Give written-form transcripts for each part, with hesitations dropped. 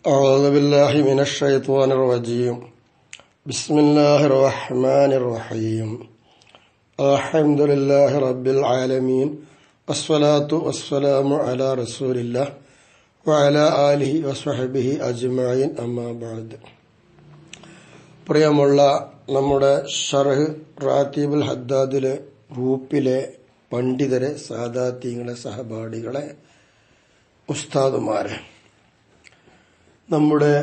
أعوذ بالله من الشيطان الرجيم. بسم الله الرحمن الرحيم. الحمد لله رب العالمين والصلاة والسلام على رسول الله وعلى آله وصحبه أجمعين أما بعد. പ്രിയമുള്ള നമ്മുടെ ഷർഹ് റാത്തീബുൽ ഹദ്ദാദിലെ ഗ്രൂപ്പിലെ പണ്ഡിതരെ, സാദാത്യങ്ങളെ, സഹപാഠികളെ, ഉസ്താദുമാരെ, നമ്മുടെ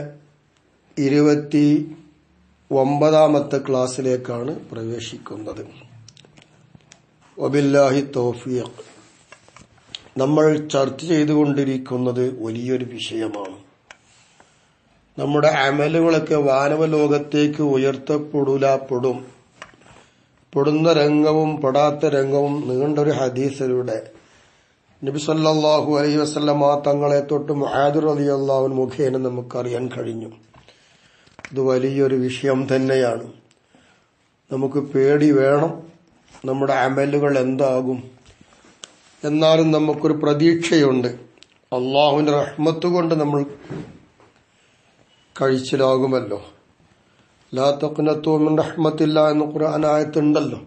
29ാമത്തെ ക്ലാസ്സിലേക്കാണ് പ്രവേശിക്കുന്നത്. വബില്ലാഹി തൗഫീഖ്. നമ്മൾ ചർച്ച ചെയ്തുകൊണ്ടിരിക്കുന്നത് വലിയൊരു വിഷയമാണ്. നമ്മുടെ അമലുകളൊക്കെ വാനവലോകത്തേക്ക് പെടുന്ന രംഗവും പെടാത്ത രംഗവും നീണ്ടൊരു ഹദീസിലൂടെ നബി സല്ലല്ലാഹു അലൈഹി വസല്ലമ തങ്ങളെ തൊട്ട് മുആദ് റളിയല്ലാഹു അൻഹു മുഖേന നമുക്കറിയാൻ കഴിഞ്ഞു. ഇത് വലിയൊരു വിഷയം തന്നെയാണ്. നമുക്ക് പേടി വേണം, നമ്മുടെ അമലുകൾ എന്താകും. എന്നാലും നമുക്കൊരു പ്രതീക്ഷയുണ്ട്, അള്ളാഹുവിന്റെ റഹ്മത്ത് കൊണ്ട് നമ്മൾ കഴിച്ചിലാകുമല്ലോ. ലാ തഖ്നതു മിൻ റഹ്മത്തില്ലാ എന്ന് ഖുർആൻ ആയത്തുണ്ടല്ലോ.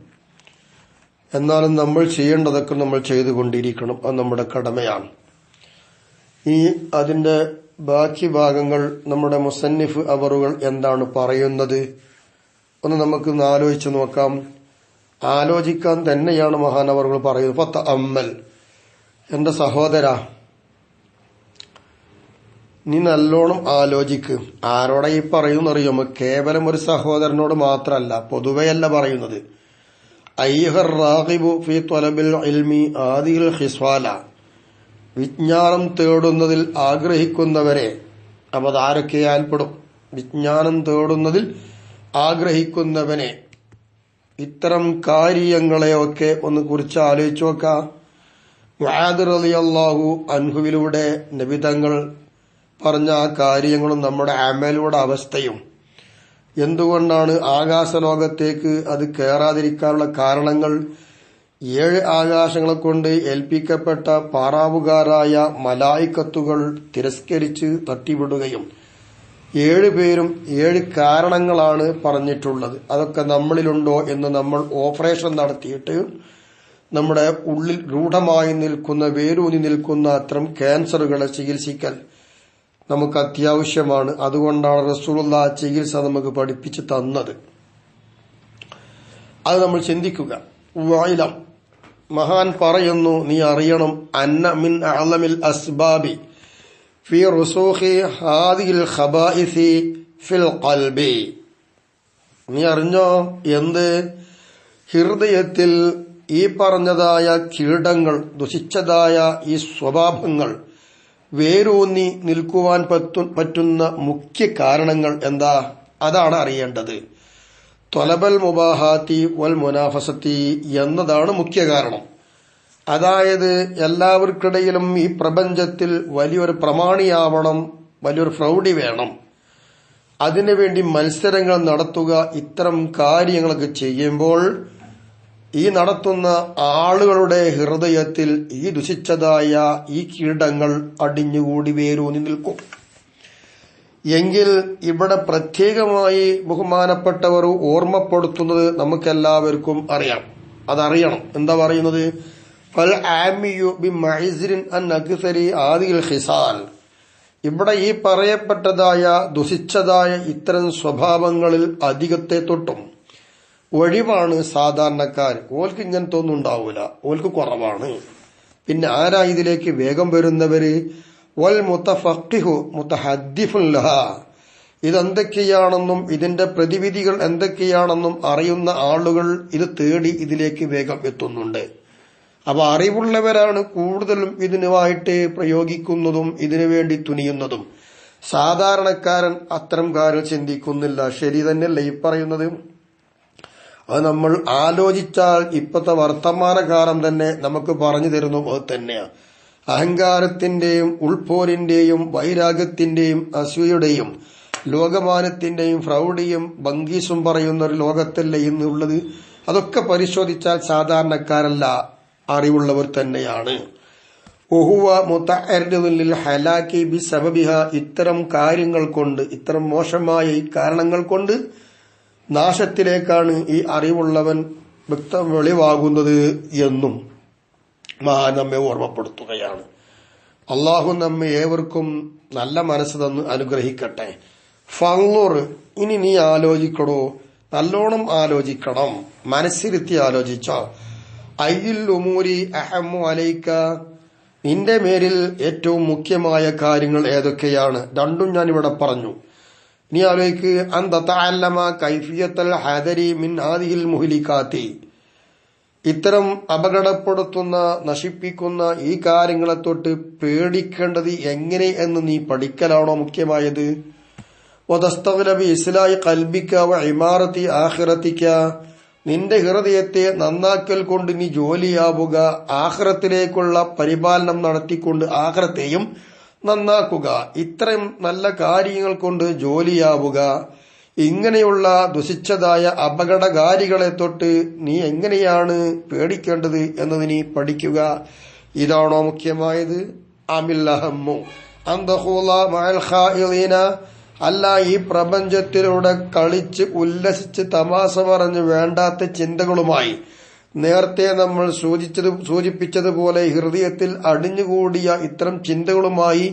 എന്നാലും നമ്മൾ ചെയ്യേണ്ടതൊക്കെ നമ്മൾ ചെയ്തുകൊണ്ടിരിക്കണം. അത് നമ്മുടെ കടമയാണ്. അതിന്റെ ബാക്കി ഭാഗങ്ങൾ നമ്മുടെ മുസന്നിഫ് അവറുകൾ എന്താണ് പറയുന്നത് ഒന്ന് നമുക്ക് ആലോചിച്ചു നോക്കാം. ആലോചിക്കാൻ തന്നെയാണ് മഹാനവറുകൾ പറയുന്നത്. ഫതഅമ്മൽ, എന്റെ സഹോദര, നീ നല്ലോണം ആലോചിക്ക്. ആരോടെ ഈ പറയുന്നറിയുമോ? കേവലം ഒരു സഹോദരനോട് മാത്രമല്ല, പൊതുവെയല്ല പറയുന്നത്. അയ്യുഹർ റാഗിബു ഫീ ത്വലബിൽ ഇൽമി ആദിൽ ഖിസ്വാല, വിജ്ഞാനം തേടുന്നതിൽ ആഗ്രഹിക്കുന്നവരെ. അപ്പൊ അതാരൊക്കെയാൽപ്പെടും? വിജ്ഞാനം തേടുന്നതിൽ ആഗ്രഹിക്കുന്നവനെ. ഇത്തരം കാര്യങ്ങളെയൊക്കെ ഒന്ന് കുറിച്ച് ആലോചിച്ചു നോക്കാം. മുആദ് റളിയല്ലാഹു അൻഹുവിലൂടെ നബിതങ്ങൾ പറഞ്ഞ ആ കാര്യങ്ങളും നമ്മുടെ അമലുടെ അവസ്ഥയും, എന്തുകൊണ്ടാണ് ആകാശലോകത്തേക്ക് അത് കയറാതിരിക്കാനുള്ള കാരണങ്ങൾ, 7 ആകാശങ്ങളെ കൊണ്ട് ഏൽപ്പിക്കപ്പെട്ട പാറാവുകാരായ മലായിക്കത്തുകൾ തിരസ്കരിച്ച് തട്ടിവിടുകയും 7 പേരും 7 കാരണങ്ങളാണ് പറഞ്ഞിട്ടുള്ളത്. അതൊക്കെ നമ്മളിലുണ്ടോ എന്ന് നമ്മൾ ഓപ്പറേഷൻ നടത്തിയിട്ട് നമ്മുടെ ഉള്ളിൽ രൂഢമായി നിൽക്കുന്ന, വേരൂന്നി നിൽക്കുന്ന അത്തരം ക്യാൻസറുകളെ ചികിത്സിക്കൽ നമുക്ക് അത്യാവശ്യമാണ്. അതുകൊണ്ടാണ് റസൂലുള്ളാഹി ചികിത്സ നമുക്ക് പഠിപ്പിച്ചു തന്നത്. അത് നമ്മൾ ചിന്തിക്കുക. വഇലം, മഹാൻ പറയുന്നു, നീ അറിയണം, അന്ന മിൻ അഅ്ലമിൽ അസ്ബാബി ഫീ റുസൂഖി ഹാദിഹിൽ ഖബായിസി ഫിൽ ഖൽബി. നീ അറിഞ്ഞോ എന്ത്? ഹൃദയത്തിൽ ഈ പറഞ്ഞതായ കീടങ്ങൾ, ദുഷിച്ചതായ ഈ സ്വഭാവങ്ങൾ വേരൂന്നി നിൽക്കുവാൻ പറ്റുന്ന മുഖ്യ കാരണങ്ങൾ എന്താ? അതാണ് അറിയേണ്ടത്. ത്വലബൽ മുബാഹാത്തി വൽ മുനാഫസത്തി എന്നതാണ് മുഖ്യ കാരണം. അതായത് എല്ലാവർക്കിടയിലും ഈ പ്രപഞ്ചത്തിൽ വലിയൊരു പ്രമാണിയാവണം, വലിയൊരു പ്രൗഢി വേണം. അതിനുവേണ്ടി മത്സരങ്ങൾ നടത്തുക. ഇത്തരം കാര്യങ്ങളൊക്കെ ചെയ്യുമ്പോൾ ഈ നടത്തുന്ന ആളുകളുടെ ഹൃദയത്തിൽ ഈ ദുഷിച്ചതായ ഈ കീടങ്ങൾ അടിഞ്ഞുകൂടി വേരൂന്നി നിൽക്കും. എങ്കിൽ ഇവിടെ പ്രത്യേകമായി ബഹുമാനപ്പെട്ടവർ ഓർമ്മപ്പെടുത്തുന്നത് നമുക്കെല്ലാവർക്കും അറിയാം. അതറിയണം. എന്താ പറയുന്നത്? ഫൽ ആമിയു ബിമഅ്സിരിൻ അൻ അക്സരി ആദിൽ ഖിസാൽ. ഇവിടെ ഈ പറയപ്പെട്ടതായ ദുഷിച്ചതായ ഇത്തരം സ്വഭാവങ്ങളിൽ അധികത്തെ തൊട്ടും ഒഴിവാണ് സാധാരണക്കാർ. ഓൽക്ക് ഇങ്ങനത്തെ ഒന്നും ഉണ്ടാവൂല, ഓൽക്ക് കുറവാണ്. പിന്നെ ആരാ ഇതിലേക്ക് വേഗം വരുന്നവര്? വൽ മുതഫഖിഹു മുതഹദ്ദിഫുൻ ലഹാ. ഇതെന്തൊക്കെയാണെന്നും ഇതിന്റെ പ്രതിവിധികൾ എന്തൊക്കെയാണെന്നും അറിയുന്ന ആളുകൾ ഇത് തേടി ഇതിലേക്ക് വേഗം എത്തുന്നുണ്ട്. അപ്പൊ അറിവുള്ളവരാണ് കൂടുതലും ഇതിനുമായിട്ട് പ്രയോഗിക്കുന്നതും ഇതിനുവേണ്ടി തുനിയുന്നതും. സാധാരണക്കാരൻ അത്തരം കാര്യം ചിന്തിക്കുന്നില്ല. ശരി തന്നെയല്ലേ ഈ പറയുന്നത്? അത് നമ്മൾ ആലോചിച്ചാൽ ഇപ്പോഴത്തെ വർത്തമാനകാലം തന്നെ നമുക്ക് പറഞ്ഞു തരുന്നു. അത് തന്നെയാണ് അഹങ്കാരത്തിന്റെയും ഉൾപോരിന്റെയും വൈരാഗ്യത്തിന്റെയും അസൂയയുടെയും ലോകമാനത്തിന്റെയും പ്രൗഢിയും ഭംഗീസും പറയുന്ന ഒരു ലോകത്തല്ലേ ഇന്നുള്ളത്. അതൊക്കെ പരിശോധിച്ചാൽ സാധാരണക്കാരല്ല, അറിവുള്ളവർ തന്നെയാണ്. വഹുവ മുതഅർരിദുൻ ലിൽ ഹലാക്കി ബിസബബിഹ, ഇത്തരം കാര്യങ്ങൾ കൊണ്ട്, ഇത്തരം മോശമായ ഈ കാരണങ്ങൾ കൊണ്ട് നാശത്തിലേക്കാണ് ഈ അറിവുള്ളവൻ വെളിവാകുന്നത് എന്നും മഹാൻ നമ്മെ ഓർമ്മപ്പെടുത്തുകയാണ്. അള്ളാഹു നമ്മെ ഏവർക്കും നല്ല മനസ്സ് തന്ന് അനുഗ്രഹിക്കട്ടെ. ഫൻളുർ, ഇനി നീ ആലോചിക്കടോ, നല്ലോണം ആലോചിക്കണം, മനസ്സിരുത്തി ആലോചിച്ചോ. അയ്യുൽ ഉമൂരി അഹമ്മു അലൈക, നിന്റെ മേലിൽ ഏറ്റവും മുഖ്യമായ കാര്യങ്ങൾ ഏതൊക്കെയാണ്? രണ്ടും ഞാൻ ഇവിടെ പറഞ്ഞു. നീ ആലോചിക്ക്. അൻ തതഅല്ലമ കൈഫിയത്തൽ ഹദരി മിൻ ഹാദിഹിൽ മുഹ്ലികാത്തി, ഇത്തരം അപകടപ്പെടുത്തുന്ന, നശിപ്പിക്കുന്ന ഈ കാര്യങ്ങളെ തൊട്ട് പേടിക്കേണ്ടത് എങ്ങനെ എന്ന് നീ പഠിക്കലാണോ മുഖ്യമായത്? വതസ്തഗ്ല ബി ഇസ്ലാഹി ഖൽബിക വ ഇമാറത്തി ആഖിറതിക, നിന്റെ ഹൃദയത്തെ നന്നാക്കൽ കൊണ്ട് നീ ജോലിയാവുക, ആഖിറത്തിലേക്കുള്ള പരിപാലനം നടത്തിക്കൊണ്ട് ആഖിറത്തെയും നന്നാക്കുക. ഇത്രയും നല്ല കാര്യങ്ങൾ കൊണ്ട് ജോലിയാവുക. ഇങ്ങനെയുള്ള ദുഷിച്ചതായ അപകടകാരികളെ തൊട്ട് നീ എങ്ങനെയാണ് പേടിക്കേണ്ടത് എന്നത് നീ പഠിക്കുക. ഇതാണോ മുഖ്യമായത്? അമില്ലഹമ്മു അന്തഹൂല മഅൽ ഖായിദീന, അല്ല ഈ പ്രപഞ്ചത്തിലൂടെ കളിച്ച് ഉല്ലസിച്ച് തമാശ പറഞ്ഞ് വേണ്ടാത്ത ചിന്തകളുമായി നേരത്തെ നമ്മൾ സൂചിപ്പിച്ചതുപോലെ ഹൃദയത്തിൽ അടിഞ്ഞുകൂടിയ ഇത്തരം ചിന്തകളുമായി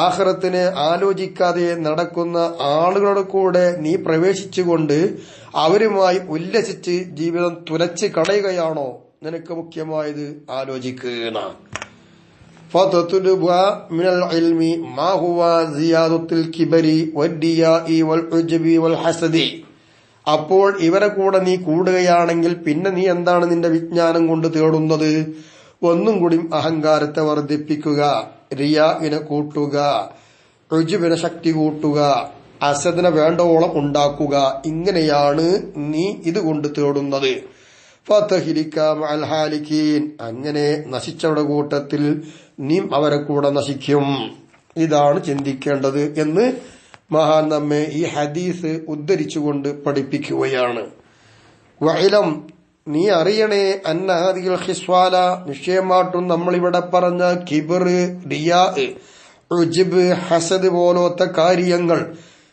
ആഖിറത്തിനെ ആലോചിക്കാതെ നടക്കുന്ന ആളുകളുടെ കൂടെ നീ പ്രവേശിച്ചുകൊണ്ട് അവരുമായി ഉല്ലസിച്ച് ജീവിതം തുലച്ച് കളയുകയാണോ നിനക്ക് മുഖ്യമായത്? ആലോചിക്കുക. ഫതതുലുബ മിനൽ ഇൽമി മാ ഹുവ സിയാദത്തുൽ കിബരി വദ്ദിയാഇ വൽ ഉജ്ബി വൽ ഹസദി, അപ്പോൾ ഇവരെ കൂടെ നീ കൂടുകയാണെങ്കിൽ പിന്നെ നീ എന്താണ് നിന്റെ വിജ്ഞാനം കൊണ്ട് തേടുന്നത്? ഒന്നും കൂടി അഹങ്കാരത്തെ വർദ്ധിപ്പിക്കുക, റിയാഇനെ കൂട്ടുക, ഉജ്ബിനെ ശക്തി കൂട്ടുക, ഹസദിനെ വേണ്ടവോളം ഉണ്ടാക്കുക. ഇങ്ങനെയാണ് നീ ഇതുകൊണ്ട് തേടുന്നത്. ഫതഹ്ലിക മഅൽ ഹാലികീൻ, അങ്ങനെ നശിച്ചവരുടെ കൂട്ടത്തിൽ നീ അവരെ കൂടെ നശിക്കും. ഇതാണ് ചിന്തിക്കേണ്ടത് എന്ന് മഹാൻ നമ്മെ ഈ ഹദീസ് ഉദ്ധരിച്ചുകൊണ്ട് പഠിപ്പിക്കുകയാണ്. വഇലം, നീ അറിയണേ, അന്ന ഹാദിഹിൽ ഖിസ്വാല, നിശ്ചയമായിട്ടും നമ്മളിവിടെ പറഞ്ഞ കിബർ, റിയാ, ഉജ്ബ്, ഹസദ് പോലത്തെ കാര്യങ്ങൾ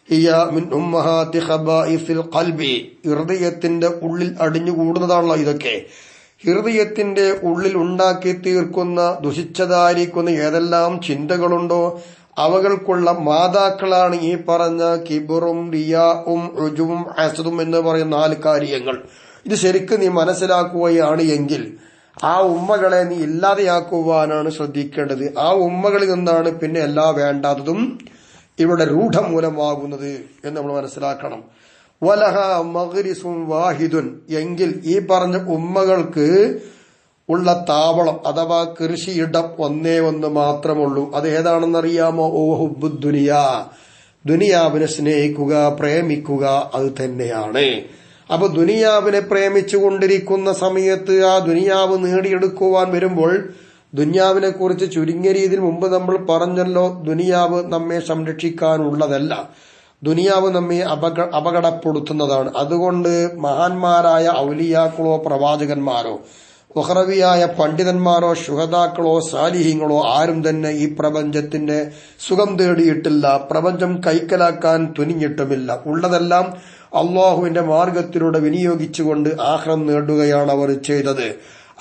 ഹിയ മിൻ ഉമ്മഹാത്തി ഖബായിസിൽ ഖൽബി, ഹൃദയത്തിന്റെ ഉള്ളിൽ അടിഞ്ഞുകൂടുന്നതാണല്ലോ ഇതൊക്കെ. ഹൃദയത്തിന്റെ ഉള്ളിൽ ഉണ്ടാക്കി തീർക്കുന്ന, ദുഷിച്ചതായിരിക്കുന്ന ഏതെല്ലാം ചിന്തകളുണ്ടോ അവകൾക്കുള്ള മാതാക്കളാണ് ഈ പറഞ്ഞ കിബറും റിയാഉം ഉജ്ബും ഹസദും എന്ന് പറയുന്ന 4 കാര്യങ്ങൾ. ഇത് ശരിക്കും നീ മനസ്സിലാക്കുകയാണ് എങ്കിൽ ആ ഉമ്മകളെ നീ ഇല്ലാതെയാക്കുവാനാണ് ശ്രദ്ധിക്കേണ്ടത്. ആ ഉമ്മകളിൽ നിന്നാണ് പിന്നെ എല്ലാ വേണ്ടാത്തതും ഇവിടെ രൂഢമൂലമാകുന്നത് എന്ന് നമ്മൾ മനസ്സിലാക്കണം. വലഹ മഗ്രിസും വാഹിദുൻ, എങ്കിൽ ഈ പറഞ്ഞ ഉമ്മകൾക്ക് ഉള്ള താവളം അഥവാ കൃഷിയിടം ഒന്നേ ഒന്ന് മാത്രമുള്ളൂ. അത് ഏതാണെന്നറിയാമോ? ഓ ഹുബ്ബുദ് ദുനിയാ, ദുനിയാവിനെ സ്നേഹിക്കുക, പ്രേമിക്കുക, അത് തന്നെയാണ്. അപ്പൊ ദുനിയാവിനെ പ്രേമിച്ചുകൊണ്ടിരിക്കുന്ന സമയത്ത് ആ ദുനിയാവ് നേടിയെടുക്കുവാൻ വരുമ്പോൾ, ദുനിയാവിനെ കുറിച്ച് ചുരുങ്ങിയ രീതിയിൽ മുമ്പ് നമ്മൾ പറഞ്ഞല്ലോ, ദുനിയാവ് നമ്മെ സംരക്ഷിക്കാനുള്ളതല്ല, ദുനിയാവ് നമ്മെ അപകടപ്പെടുത്തുന്നതാണ്. അതുകൊണ്ട് മഹാന്മാരായ ഔലിയാക്കളോ പ്രവാചകന്മാരോ ഉഖറവിയായ പണ്ഡിതന്മാരോ ശുഹദാക്കളോ സാലിഹീങ്ങളോ ആരും തന്നെ ഈ പ്രപഞ്ചത്തിന്റെ സുഖം തേടിയിട്ടില്ല, പ്രപഞ്ചം കൈക്കലാക്കാൻ തുനിഞ്ഞിട്ടുമില്ല. ഉള്ളതെല്ലാം അള്ളാഹുവിന്റെ മാർഗത്തിലൂടെ വിനിയോഗിച്ചുകൊണ്ട് ആഖിറം നേടുകയാണ് അവർ ചെയ്തത്.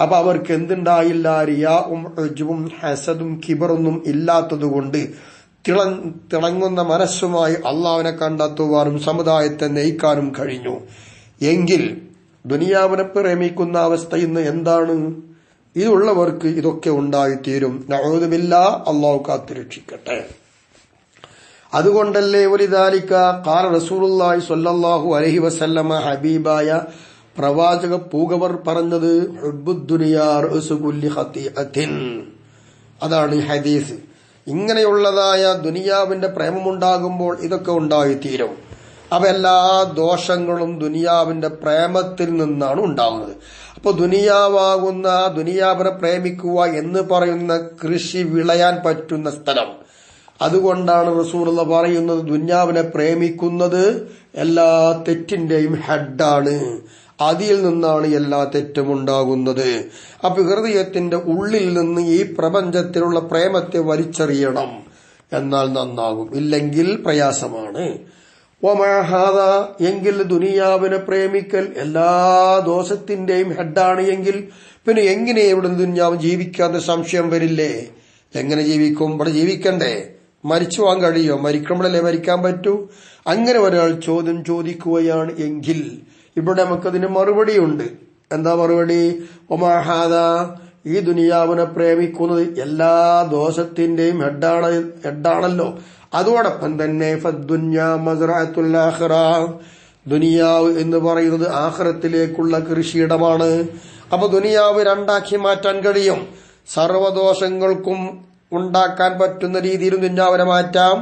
അപ്പൊ അവർക്ക് എന്തുണ്ടായില്ല? റിയാഉം ഉജ്ബും ഹസദും കിബറൊന്നും ഇല്ലാത്തതുകൊണ്ട് തിളങ്ങുന്ന മനസ്സുമായി അള്ളാഹുവിനെ കണ്ടെത്തുവാനും സമുദായത്തെ നയിക്കാനും കഴിഞ്ഞു. എങ്കിൽ ദുനിയാവിനെ പ്രേമിക്കുന്ന അവസ്ഥ ഇന്ന് എന്താണ്? ഇതുള്ളവർക്ക് ഇതൊക്കെ ഉണ്ടായിത്തീരും. നഊദു ബില്ലാഹ്, അള്ളാഹു കാത്തുരക്ഷിക്കട്ടെ. അതുകൊണ്ടല്ലേ വലിദാലിക ഖാല റസൂലുള്ളാഹി സ്വല്ലല്ലാഹു അലൈഹി വസല്ലമ, ഹബീബായ പ്രവാചക പൂകവർ പറഞ്ഞത്, ഹുബ്ബുദ് ദുനിയാ റഅ്സു കുല്ലി ഖതീഅത്തിൻ. അതാണ് ഈ ഹദീസ്. ഇങ്ങനെയുള്ളതായ ദുനിയാവിന്റെ പ്രേമമുണ്ടാകുമ്പോൾ ഇതൊക്കെ ഉണ്ടായിത്തീരും. അവ എല്ലാ ദോഷങ്ങളും ദുനിയാവിന്റെ പ്രേമത്തിൽ നിന്നാണ് ഉണ്ടാകുന്നത്. അപ്പൊ ദുനിയാവാകുന്ന ദുനിയാവിനെ പ്രേമിക്കുക എന്ന് പറയുന്ന കൃഷി വിളയാൻ പറ്റുന്ന സ്ഥലം. അതുകൊണ്ടാണ് റസൂലുള്ള പറയുന്നത്, ദുനിയാവിനെ പ്രേമിക്കുന്നത് എല്ലാ തെറ്റിന്റെയും ഹെഡാണ്. അതിൽ നിന്നാണ് എല്ലാ തെറ്റും ഉണ്ടാകുന്നത്. അപ്പൊ ഹൃദയത്തിന്റെ ഉള്ളിൽ നിന്ന് ഈ പ്രപഞ്ചത്തിലുള്ള പ്രേമത്തെ വലിച്ചെറിയണം, എന്നാൽ നന്നാകും. ഇല്ലെങ്കിൽ പ്രയാസമാണ്. വമാഹാദ, എങ്കിൽ ദുനിയാവിനെ പ്രേമിക്കൽ എല്ലാ ദോഷത്തിന്റെയും ഹെഡാണ് എങ്കിൽ പിന്നെ എങ്ങനെ ഇവിടെ ദുനിയാവ് ജീവിക്കാതെ സംശയം വരില്ലേ? എങ്ങനെ ജീവിക്കും? ഇവിടെ ജീവിക്കണ്ടേ? മരിച്ചു പോകാൻ കഴിയോ? മരിക്കുമ്പോഴല്ലേ മരിക്കാൻ പറ്റൂ. അങ്ങനെ ഒരാൾ ചോദ്യം ചോദിക്കുകയാണ് എങ്കിൽ ഇവിടെ നമുക്കതിന് മറുപടിയുണ്ട്. എന്താ മറുപടി? ഒമാഹാദ, ഈ ദുനിയാവിനെ പ്രേമിക്കുന്നത് എല്ലാ ദോഷത്തിന്റെയും ഹെഡാണല്ലോ. അതോടൊപ്പം തന്നെ ഫദ്ദുന്യാ മസ്റഅത്തുൽ ആഖിറ, ദുനിയാവ് എന്ന് പറയുന്നത് ആഖിറത്തിലേക്കുള്ള കൃഷിയിടമാണ്. അപ്പൊ ദുനിയാവ് രണ്ടാക്കി മാറ്റാൻ കഴിയും. സർവദോഷങ്ങൾക്കും ഉണ്ടാക്കാൻ പറ്റുന്ന രീതിയിൽ ദുനിയാവിനെ മാറ്റാം,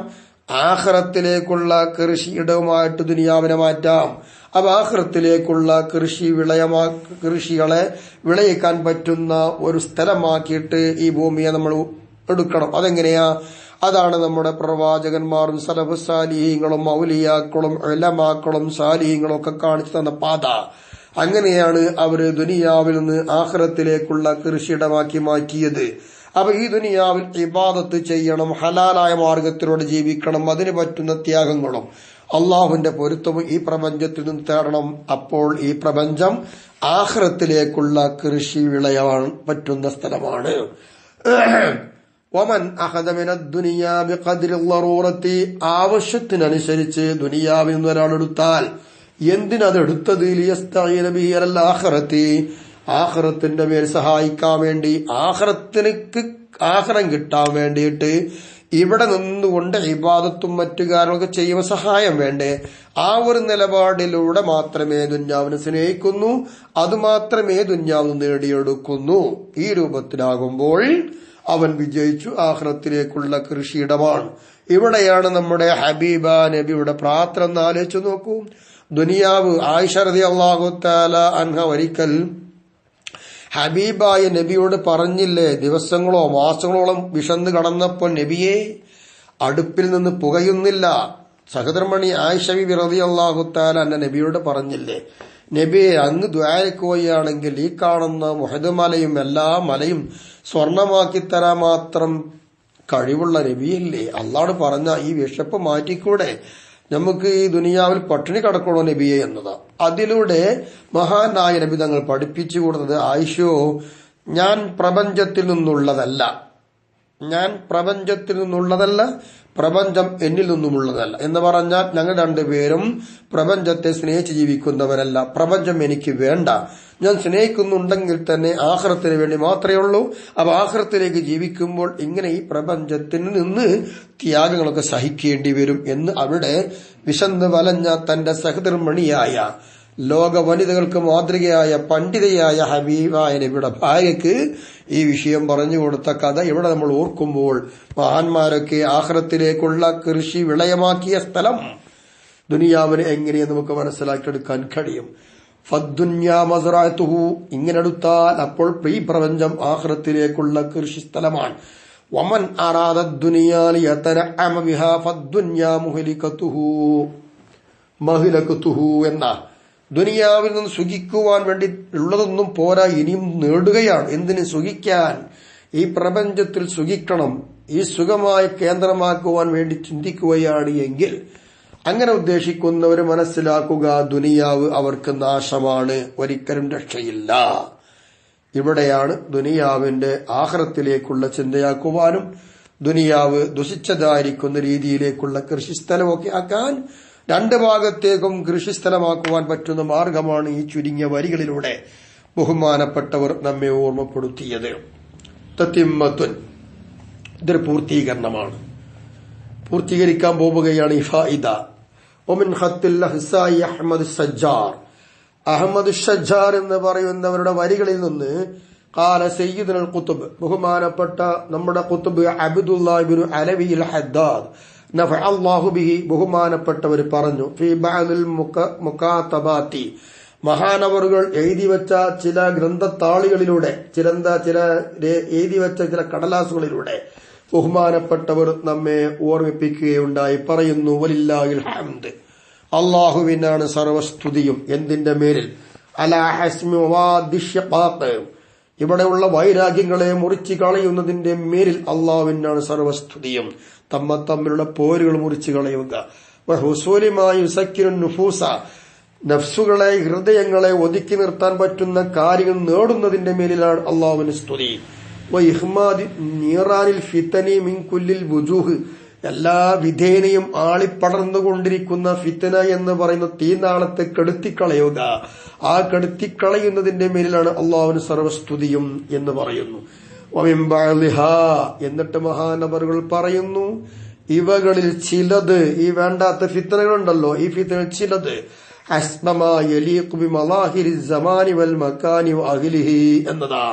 ആഖിറത്തിലേക്കുള്ള കൃഷിയിടവുമായിട്ട് ദുനിയാവിനെ മാറ്റാം. അപ്പൊ ആഖിറത്തിലേക്കുള്ള കൃഷികളെ വിളയിക്കാൻ പറ്റുന്ന ഒരു സ്ഥലമാക്കിയിട്ട് ഈ ഭൂമിയെ നമ്മൾ എടുക്കണം. അതെങ്ങനെയാ? അതാണ് നമ്മുടെ പ്രവാചകന്മാരും സലഫ് സാലിഹീങ്ങളും ഔലിയാക്കളും ഉലമാക്കളും സാലിഹീങ്ങളും ഒക്കെ കാണിച്ചു തന്ന പാത. അങ്ങനെയാണ് അവര് ദുനിയാവിൽ നിന്ന് ആഖിറത്തിലേക്കുള്ള കൃഷിയിടമാക്കി മാറ്റിയത്. അപ്പൊ ഈ ദുനിയാവിൽ ഇബാദത്ത് ചെയ്യണം, ഹലാലായ മാർഗത്തിലൂടെ ജീവിക്കണം, അതിന് പറ്റുന്ന ത്യാഗങ്ങളും അള്ളാഹുവിന്റെ പൊരുത്തവും ഈ പ്രപഞ്ചത്തിൽ നിന്ന് തേടണം. അപ്പോൾ ഈ പ്രപഞ്ചം ആഖിറത്തിലേക്കുള്ള കൃഷി വിളയാൻ പറ്റുന്ന സ്ഥലമാണ്. വമൻ അഖദ മിനദ് ദുനിയാ ബിഖദ്രി ളറൂറത്തി, ആവശ്യത്തിനനുസരിച്ച് ദുനിയാവിൽ നിന്ന് ഒരാൾ എടുത്താൽ, എന്തിനതെടുത്തത്? ലിയസ്തഈന ബിഹി അലൽ ആഖിറത്തി, ആഖിറത്തിന്റെ മേൽ സഹായിക്കാൻ വേണ്ടി, ആഖിറം കിട്ടാൻ വേണ്ടിയിട്ട് ഇവിടെ നിന്നുകൊണ്ട് ഇബാദത്തും മറ്റു കാര്യങ്ങളൊക്കെ ചെയ്യുമ്പോൾ സഹായം വേണ്ടേ? ആ ഒരു നിലപാടിലൂടെ മാത്രമേ ദുന്യാവിനെ സ്നേഹിക്കുന്നു, അതുമാത്രമേ ദുന്യാവ് നേടിയെടുക്കുന്നു. ഈ രൂപത്തിലാകുമ്പോൾ അവൻ വിജയിച്ചു. ആഖിറത്തിലേക്കുള്ള കൃഷിയിടമാണ്. ഇവിടെയാണ് നമ്മുടെ ഹബീബ നബിയുടെ പ്രാർത്ഥന എന്ന് ആലോചിച്ചു നോക്കൂ. ദുനിയാവ് ആയിഷ റളിയല്ലാഹു തആല അൻഹ ഒരിക്കൽ ഹബീബായ നബിയോട് പറഞ്ഞില്ലേ, ദിവസങ്ങളോ മാസങ്ങളോളം വിശന്ന് കടന്നപ്പോൾ നബിയെ അടുപ്പിൽ നിന്ന് പുകയുന്നില്ല. സഹധർമ്മണി ആയിഷ ബിബി റളിയല്ലാഹു തആല അൻഹ നബിയോട് പറഞ്ഞില്ലേ, നബിയെ അങ്ങ് ദ്വാരക്കുകയാണെങ്കിൽ ഈ കാണുന്ന മുഹദ് മലയും എല്ലാ മലയും സ്വർണമാക്കി തരാൻ മാത്രം കഴിവുള്ള നബിയല്ലേ, അള്ളാഹു പറഞ്ഞ ഈ വിശപ്പ് മാറ്റിക്കൂടെ, നമുക്ക് ഈ ദുനിയാവിൽ പട്ടിണി കടക്കണോ നബിയെ എന്നതാ. അതിലൂടെ മഹാനായ നബി തങ്ങൾ പഠിപ്പിച്ചു കൊടുത്തത്, ആയിഷോ ഞാൻ പ്രപഞ്ചത്തിൽ നിന്നുള്ളതല്ല, പ്രപഞ്ചം എന്നിൽ നിന്നുമുള്ളതല്ല എന്ന് പറഞ്ഞാൽ ഞങ്ങൾ രണ്ടുപേരും പ്രപഞ്ചത്തെ സ്നേഹിച്ച് ജീവിക്കുന്നവരല്ല. പ്രപഞ്ചം എനിക്ക് വേണ്ട, ഞാൻ സ്നേഹിക്കുന്നുണ്ടെങ്കിൽ തന്നെ ആഖിറത്തിന് വേണ്ടി മാത്രമേ ഉള്ളൂ. അപ്പൊ ആഖിറത്തിലേക്ക് ജീവിക്കുമ്പോൾ ഇങ്ങനെ ഈ പ്രപഞ്ചത്തിന് നിന്ന് ത്യാഗങ്ങളൊക്കെ സഹിക്കേണ്ടി വരും എന്ന് അവിടെ വിശന്ന് വലഞ്ഞ തന്റെ സഹധർമ്മിണിയായ ലോക വനിതകൾക്ക് മാതൃകയായ പണ്ഡിതയായ ഹബീബായ നബിയുടെ ഭാര്യയ്ക്ക് ഈ വിഷയം പറഞ്ഞു കൊടുത്ത കഥ ഇവിടെ നമ്മൾ ഓർക്കുമ്പോൾ, മഹാന്മാരൊക്കെ ആഖിറത്തിലേക്കുള്ള കൃഷി വിളയമാക്കിയ സ്ഥലം ദുനിയാവിനെ എങ്ങനെയെന്ന് നമുക്ക് മനസ്സിലാക്കിയെടുക്കാൻ കഴിയും. ഫദ്ദുന്യാ മസ്റഅതുഹു, ഇങ്ങനെ എടുത്താൽ അപ്പോൾ ഈ പ്രപഞ്ചം ആഖിറത്തിലേക്കുള്ള കൃഷി സ്ഥലമാണ്. വമൻ അറാദ ദുനിയാ ലിയതനഅമ ബിഹാ ഫദ്ദുന്യാ മഹ്ലകതുഹു എന്ന, ദുനിയാവിൽ നിന്ന് സുഖിക്കുവാൻ വേണ്ടി ഉള്ളതൊന്നും പോരാ, ഇനിയും നേടുകയാണ്. എന്തിന് സുഖിക്കാൻ? ഈ പ്രപഞ്ചത്തിൽ സുഖിക്കണം, ഈ സുഖമായ കേന്ദ്രമാക്കുവാൻ വേണ്ടി ചിന്തിക്കുകയാണ് എങ്കിൽ അങ്ങനെ ഉദ്ദേശിക്കുന്നവർ മനസ്സിലാക്കുക, ദുനിയാവ് അവർക്ക് നാശമാണ്, ഒരിക്കലും രക്ഷയില്ല. ഇവിടെയാണ് ദുനിയാവിന്റെ ആഖിറത്തിലേക്കുള്ള ചിന്തയാക്കുവാനും ദുനിയാവ് ദുഷിച്ചതായിരിക്കുന്ന രീതിയിലേക്കുള്ള കൃഷിസ്ഥലമൊക്കെ ആക്കാൻ, രണ്ട് ഭാഗത്തേക്കും കൃഷിസ്ഥലമാക്കുവാൻ പറ്റുന്ന മാർഗമാണ് ഈ ചുരുങ്ങിയ വരികളിലൂടെ ബഹുമാനപ്പെട്ടവർ നമ്മെ ഓർമ്മപ്പെടുത്തിയത്. തത്തിമ്മത്തുൻ, ഇതൊരു പൂർത്തീകരണമാണ്. പൂർത്തീകരിക്കാൻ പോവുകയാണ് ഈ ഫായിദ. ഒമിൻ ഖത്തിൽ അഹ്സായി അഹമ്മദ് ഷജ്ജാർ എന്ന് പറയുന്നവരുടെ വരികളിൽ നിന്ന് ഖാല സയ്യിദുൽ ഖുത്ബ്, ബഹുമാനപ്പെട്ട നമ്മുടെ ഖുത്ബ് അബ്ദുല്ലാഹ് ഇബ്നു അലവി അൽ ഹദ്ദാദ് നഫഅല്ലാഹു ബിഹി, ബഹുമാനപ്പെട്ടവർ പറഞ്ഞു, ഫീ ബഅദിൽ മുകാതബാത്തി, മഹാനവറുകൾ എഴുതിവെച്ച ചില ഗ്രന്ഥത്താളുകളിലൂടെ, ചില എഴുതിവെച്ച ചില കടലാസുകളിലൂടെ ബഹുമാനപ്പെട്ടവർ നമ്മെ ഓർമ്മിപ്പിക്കുകയുണ്ടായി. പറയുന്നു, വലില്ലാഹിൽ ഹംദ്, അള്ളാഹുവിനാണ് സർവസ്തുതിയും. എന്തിന്റെ മേലിൽ? അലാ ഹസ്മി വവാദി ശഖാഖ്, ഇവിടെയുള്ള വൈരാഗ്യങ്ങളെ മുറിച്ചു കളയുന്നതിന്റെ മേലിൽ അള്ളാഹുവിനാണ് സർവസ്തുതിയും. തമ്മിലുള്ള പോരുകൾ മുറിച്ചു കളയുക. വഹുസൂലിമായി യുസക്കിനുൻ നുഫൂസ, നഫ്സുകളെ ഹൃദയങ്ങളെ ഒതുക്കി നിർത്താൻ പറ്റുന്ന കാര്യങ്ങൾ നേടുന്നതിന്റെ മേലിലാണ് അള്ളാഹുവിന് സ്തുതി. വഇഹ്മാദി നീറാനിൽ ഫിതനി മിൻ കുല്ലിൽ വുജൂഹ്, എല്ലാ വിധേനയും ആളിപ്പടർന്നുകൊണ്ടിരിക്കുന്ന ഫിത്തന എന്ന് പറയുന്ന തീനാളത്തെ കെടുത്തിക്കളയുക. ആ കെടുത്തിക്കളയുന്നതിന്റെ മേലിലാണ് അള്ളാഹുവിന് സർവസ്തുതിയും എന്ന് പറയുന്നു. എന്നിട്ട് മഹാനവറുകൾ പറയുന്നു, ഇവകളിൽ ചിലത്, ഈ വേണ്ടാത്ത ഫിത്തനകളുണ്ടല്ലോ, ഈ ഫിത്തനകൾ ചിലത് എന്നതാ.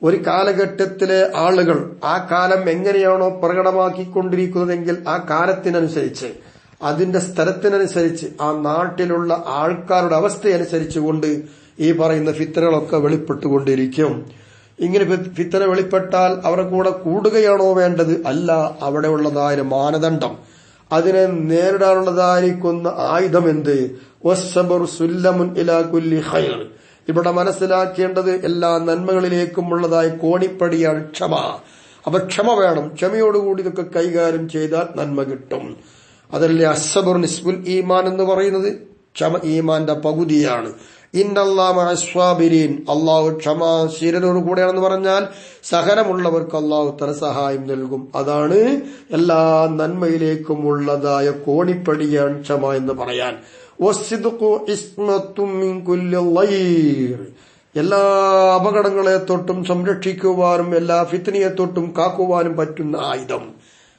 ഒരു കാലഘട്ടത്തിലെ ആളുകൾ ആ കാലം എങ്ങനെയാണോ പ്രകടമാക്കിക്കൊണ്ടിരിക്കുന്നതെങ്കിൽ ആ കാലത്തിനനുസരിച്ച്, അതിന്റെ സ്ഥലത്തിനനുസരിച്ച്, ആ നാട്ടിലുള്ള ആൾക്കാരുടെ അവസ്ഥയനുസരിച്ചുകൊണ്ട് ഈ പറയുന്ന ഫിത്തനകളൊക്കെ വെളിപ്പെട്ടുകൊണ്ടിരിക്കും. ഇങ്ങനെ ഫിത്തന വെളിപ്പെട്ടാൽ അവരുടെ കൂടെ കൂടുകയാണോ വേണ്ടത്? അല്ല, അവിടെ ഉള്ളതായ മാനദണ്ഡം, അതിനെ നേരിടാനുള്ളതായിരിക്കുന്ന ആയുധം എന്ത്? വസ്സബറു സുല്ലമുൻ ഇലാ കുല്ലി ഖൈർ. ഇവിടെ മനസ്സിലാക്കേണ്ടത് എല്ലാ നന്മകളിലേക്കും ഉള്ളതായ കോണിപ്പടിയാണ് ക്ഷമ. അപ്പൊ ക്ഷമ വേണം. ക്ഷമയോടുകൂടി ഇതൊക്കെ കൈകാര്യം ചെയ്താൽ നന്മ കിട്ടും. അതല്ലേ അസ്സബറു നിസ്ബുൽ ഈമാൻ എന്ന് പറയുന്നത്. ക്ഷമ ഈമാന്റെ പകുതിയാണ്. ഇന്നല്ലാഹു മഅസ്വാബിരീൻ, അള്ളാഹു ക്ഷമാശീലരോട് കൂടെയാണെന്ന് പറഞ്ഞാൽ സഹനമുള്ളവർക്ക് അള്ളാഹു തല സഹായം നൽകും. അതാണ് എല്ലാ നന്മയിലേക്കും ഉള്ളതായ കോണിപ്പടിയാണ് ക്ഷമ എന്ന് പറയാൻ. എല്ലാ അപകടങ്ങളെ തൊട്ടും സംരക്ഷിക്കുവാനും എല്ലാ ഫിത്നയെ തൊട്ടും കാക്കുവാനും പറ്റുന്ന ആയുധം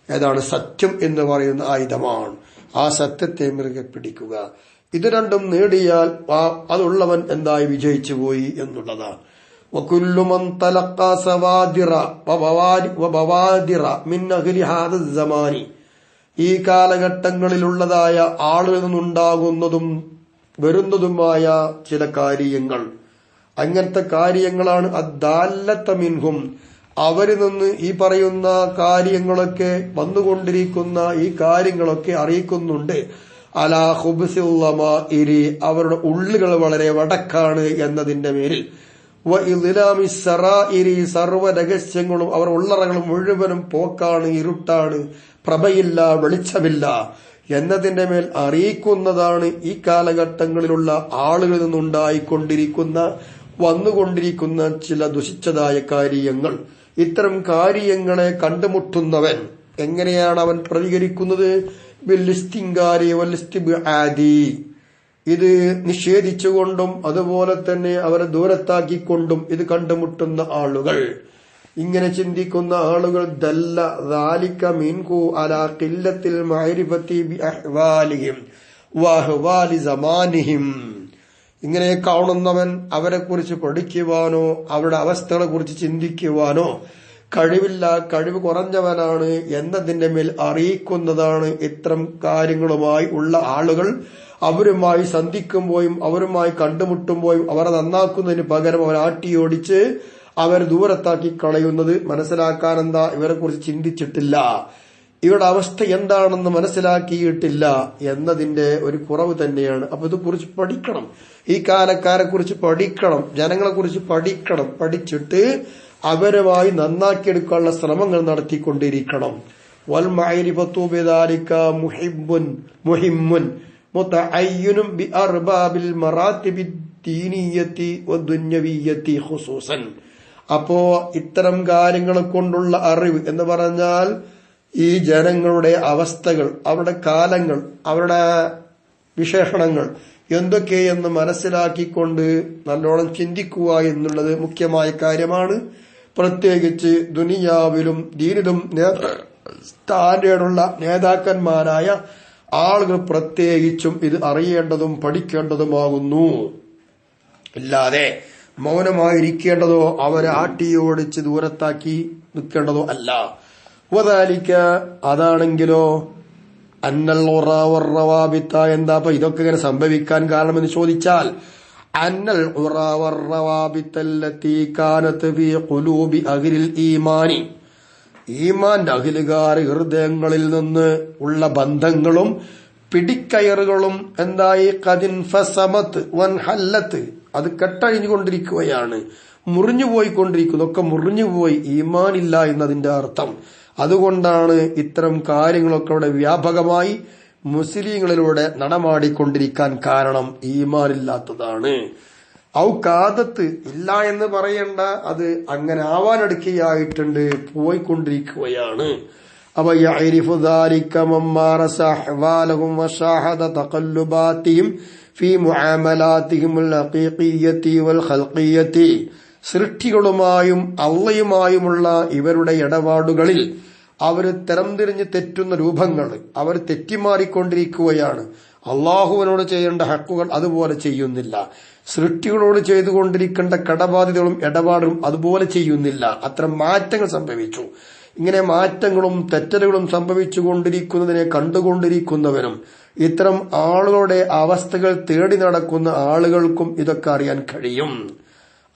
ഏതാണ്? സത്യം എന്ന് പറയുന്ന ആയുധമാണ്. ആ സത്യത്തെ മുറുകെ പിടിക്കുക. ഇത് രണ്ടും നേടിയാൽ അതുള്ളവൻ എന്തായി വിജയിച്ചു പോയി എന്നുള്ളതാണ്. ഈ കാലഘട്ടങ്ങളിലുള്ളതായ ആളുകളിൽ നിന്നുണ്ടാകുന്നതും വരുന്നതുമായ ചില കാര്യങ്ങൾ, അങ്ങനത്തെ കാര്യങ്ങളാണ് അദ്ദാല്ലത മിൻഹും, അവരിൽ നിന്ന് ഈ പറയുന്ന കാര്യങ്ങളൊക്കെ വന്നുകൊണ്ടിരിക്കുന്ന ഈ കാര്യങ്ങളൊക്കെ അറിയിക്കുന്നുണ്ട്. അലാ ഖുബ്സിൽ ലമാഇരി, അവരുടെ ഉള്ളുകൾ വളരെ വടക്കാണ് എന്നതിന്റെ പേരിൽ. വ ഇദ്ലാമി സറാഇരി, സർവ്വ രഹസ്യങ്ങളും അവർ ഉള്ളറകളും മുഴുവനും പോക്കാണ്, ഇരുട്ടാണ്, പ്രഭയില്ല, വെളിച്ചമില്ല എന്നതിന്റെ മേൽ അറിയിക്കുന്നതാണ് ഈ കാലഘട്ടങ്ങളിലുള്ള ആളുകളിൽ നിന്നുണ്ടായിക്കൊണ്ടിരിക്കുന്ന വന്നുകൊണ്ടിരിക്കുന്ന ചില ദുഷിച്ചതായ കാര്യങ്ങൾ. ഇത്തരം കാര്യങ്ങളെ കണ്ടുമുട്ടുന്നവൻ എങ്ങനെയാണ് അവൻ പ്രതികരിക്കുന്നത്? ബിൽഇസ്തിൻകാരി വൽഇസ്തിബ്ആദി, ഇത് നിഷേധിച്ചുകൊണ്ടും അതുപോലെ തന്നെ അവരെ ദൂരത്താക്കിക്കൊണ്ടും ഇത് കണ്ടുമുട്ടുന്ന ആളുകൾ, ഇങ്ങനെ ചിന്തിക്കുന്ന ആളുകൾ ദല്ല ദാലിക മിൻഹു അലാ ഖില്ലത്തിൽ മഅരിഫതി ബിഅഹ്വാലിഹിം വഅഹ്വാലി സമാനിഹിം. ഇങ്ങനെ കാണുന്നവൻ അവരെ കുറിച്ച് പഠിക്കുവാനോ അവരുടെ അവസ്ഥകളെ കുറിച്ച് ചിന്തിക്കുവാനോ കഴിവില്ല, കഴിവ് കുറഞ്ഞവനാണ് എന്നതിന്റെ മേൽ അറിയിക്കുന്നതാണ് ഇത്തരം കാര്യങ്ങളുമായി ഉള്ള ആളുകൾ. അവരുമായി സന്ധിക്കുമ്പോഴും അവരുമായി കണ്ടുമുട്ടുമ്പോഴും അവരെ നന്നാക്കുന്നതിന് പകരം അവർ ആട്ടിയോടിച്ച് അവർ ദൂരത്താക്കി കളയുന്നത്. മനസ്സിലാക്കാൻ എന്താ? ഇവരെ കുറിച്ച് ചിന്തിച്ചിട്ടില്ല, ഇവരുടെ അവസ്ഥ എന്താണെന്ന് മനസ്സിലാക്കിയിട്ടില്ല എന്നതിന്റെ ഒരു കുറവ് തന്നെയാണ്. അപ്പൊ ഇതെക്കുറിച്ച് പഠിക്കണം, ഈ കാലക്കാരെ കുറിച്ച് പഠിക്കണം, ജനങ്ങളെ കുറിച്ച് പഠിക്കണം. പഠിച്ചിട്ട് അവരുമായി നന്നാക്കിയെടുക്കാനുള്ള ശ്രമങ്ങൾ നടത്തിക്കൊണ്ടിരിക്കണം. വൽ മഅരിഫതു ബിദാലിക മുഹിമ്മുൻ മുതഅയ്യിനുൻ ബിഅർബാബിൽ മറാത്തിബി ദീനിയ്യതി വദുന്യവിയ്യതി ഖുസൂസൻ. അപ്പോ ഇത്തരം കാര്യങ്ങളെ കൊണ്ടുള്ള അറിവ് എന്ന് പറഞ്ഞാൽ ഈ ജനങ്ങളുടെ അവസ്ഥകൾ, അവരുടെ കാലങ്ങൾ, അവരുടെ വിശേഷണങ്ങൾ എന്തൊക്കെയെന്ന് മനസ്സിലാക്കിക്കൊണ്ട് നല്ലോണം ചിന്തിക്കുക എന്നുള്ളത് മുഖ്യമായ കാര്യമാണ്. പ്രത്യേകിച്ച് ദുനിയാവിലും ദീനിലും സ്റ്റാൻഡേർഡുള്ള നേതാക്കന്മാരായ ആളുകൾ പ്രത്യേകിച്ചും ഇത് അറിയേണ്ടതും പഠിക്കേണ്ടതുമാകുന്നു. ഇല്ലാതെ മൗനമായിരിക്കേണ്ടതോ അവരെ ആട്ടിയോടിച്ച് ദൂരത്താക്കി നിൽക്കേണ്ടതോ അല്ല. വദാലിക, അതാണെങ്കിലോ അന്നൽ ഉറാവറവാബിത്ത, എന്താ അപ്പൊ ഇതൊക്കെ ഇങ്ങനെ സംഭവിക്കാൻ കാരണമെന്ന് ചോദിച്ചാൽ അന്നൽ ഉറാവറവാബിത്തല്ലത്തി കാനത് ഫീ ഖുലൂബി അഹ്ലിൽ ഈമാനി, ഈമാന്റെ അഖിലുകാർ ഹൃദയങ്ങളിൽ നിന്ന് ഉള്ള ബന്ധങ്ങളും പിടിക്കയറുകളും എന്തായി ഖദിൻ ഫസമത്ത് വൻഹല്ലത്ത്, അത് കെട്ടഴിഞ്ഞുകൊണ്ടിരിക്കുകയാണ്, മുറിഞ്ഞു പോയിക്കൊണ്ടിരിക്കുന്നു. ഒക്കെ മുറിഞ്ഞുപോയി, ഈമാനില്ല എന്നതിന്റെ അർത്ഥം. അതുകൊണ്ടാണ് ഇത്തരം കാര്യങ്ങളൊക്കെ അവിടെ വ്യാപകമായി മുസ്ലിങ്ങളിലൂടെ നടമാടിക്കൊണ്ടിരിക്കാൻ കാരണം ഈമാനില്ലാത്തതാണ്. ഔകാദത്ത് ഇല്ല എന്ന് പറയണ്ട, അത് അങ്ങനെ ആവാനടുക്കുകയായിട്ടുണ്ട്, പോയിക്കൊണ്ടിരിക്കുകയാണ്. അപ്പൊ യഅരിഫു ദാലിക മമ്മാറസ അഹ്വാലഹും വശാഹദ തഖല്ലുബാതിഹിം ഫീ മുആമലാതിഹിമുൽ ഹഖീഖിയ്യതി വൽ ഖൽഖിയ്യതി. സൃഷ്ടികളുമായും അള്ളയുമായുമുള്ള ഇവരുടെ ഇടപാടുകളിൽ അവർ തരംതിരിഞ്ഞ് തെറ്റുന്ന രൂപങ്ങൾ, അവർ തെറ്റിമാറിക്കൊണ്ടിരിക്കുകയാണ്. അള്ളാഹുവിനോട് ചെയ്യേണ്ട ഹക്കുകൾ അതുപോലെ ചെയ്യുന്നില്ല, സൃഷ്ടികളോട് ചെയ്തുകൊണ്ടിരിക്കേണ്ട കടബാധ്യതകളും ഇടപാടും അതുപോലെ ചെയ്യുന്നില്ല. അത്തരം മാറ്റങ്ങൾ സംഭവിച്ചു. ഇങ്ങനെ മാറ്റങ്ങളും തെറ്റലുകളും സംഭവിച്ചുകൊണ്ടിരിക്കുന്നതിനെ കണ്ടുകൊണ്ടിരിക്കുന്നവനും ഇത്തരം ആളുകളുടെ അവസ്ഥകൾ തേടി നടക്കുന്ന ആളുകൾക്കും ഇതൊക്കെ അറിയാൻ കഴിയും.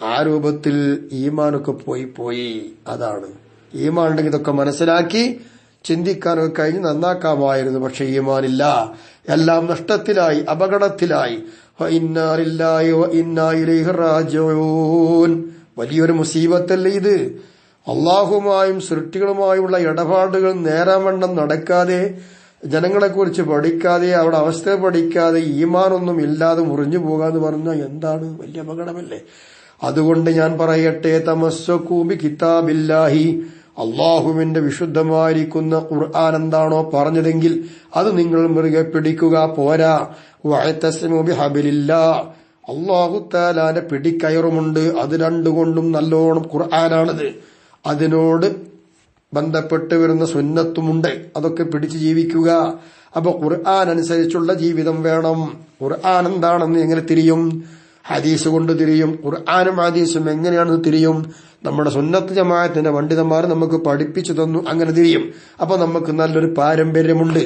ആ രൂപത്തിൽ ഈമാനൊക്കെ പോയി. അതാണ് ഈമാൻ ഉണ്ടെങ്കിൽ ഇതൊക്കെ മനസ്സിലാക്കി ചിന്തിക്കാനൊക്കെ കഴിഞ്ഞ് നന്നാക്കാമായിരുന്നു. പക്ഷെ ഈമാനില്ല, എല്ലാം നഷ്ടത്തിലായി, അപകടത്തിലായി. വലിയൊരു മുസീബത്തല്ലേ ഇത്. അള്ളാഹുമായും സൃഷ്ടികളുമായുള്ള ഇടപാടുകൾ നേരാവണ്ണം നടക്കാതെ, ജനങ്ങളെക്കുറിച്ച് പഠിക്കാതെ, അവിടെ അവസ്ഥ പഠിക്കാതെ, ഈമാനൊന്നും ഇല്ലാതെ മുറിഞ്ഞു പോകാന്ന് പറഞ്ഞാൽ എന്താണ്? വലിയ അപകടമല്ലേ. അതുകൊണ്ട് ഞാൻ പറയട്ടെ, തമസ്സകൂ ബി കിതാബില്ലാഹി, അള്ളാഹുവിന്റെ വിശുദ്ധമായിരിക്കുന്ന ഖുർആൻ എന്താണോ പറഞ്ഞതെങ്കിൽ അത് നിങ്ങൾ മുറുകെ പിടിക്കുക. പോരാ, വഅതസിമു ബിഹബിലില്ലാഹ്, അല്ലാഹു തആലാന്റെ പിടിക്കയറുമുണ്ട്. അത് രണ്ടുകൊണ്ടും നല്ലോണം ഖുർആനാണത്. അതിനോട് ബന്ധപ്പെട്ട് വരുന്ന സുന്നത്തുമുണ്ട്, അതൊക്കെ പിടിച്ച് ജീവിക്കുക. അപ്പൊ ഖുർആൻ അനുസരിച്ചുള്ള ജീവിതം വേണം. ഖുർആൻ എന്താണെന്ന് എങ്ങനെ തിരിയും? ഹദീസ് കൊണ്ട് തിരിയും. ഖുർആനും ഹദീസും എങ്ങനെയാണെന്ന് തിരിയും? നമ്മുടെ സുന്നത്ത് ജമാഅത്തിന്റെ പണ്ഡിതന്മാർ നമുക്ക് പഠിപ്പിച്ചു തന്നു, അങ്ങനെ തിരിയും. അപ്പൊ നമുക്ക് നല്ലൊരു പാരമ്പര്യമുണ്ട്.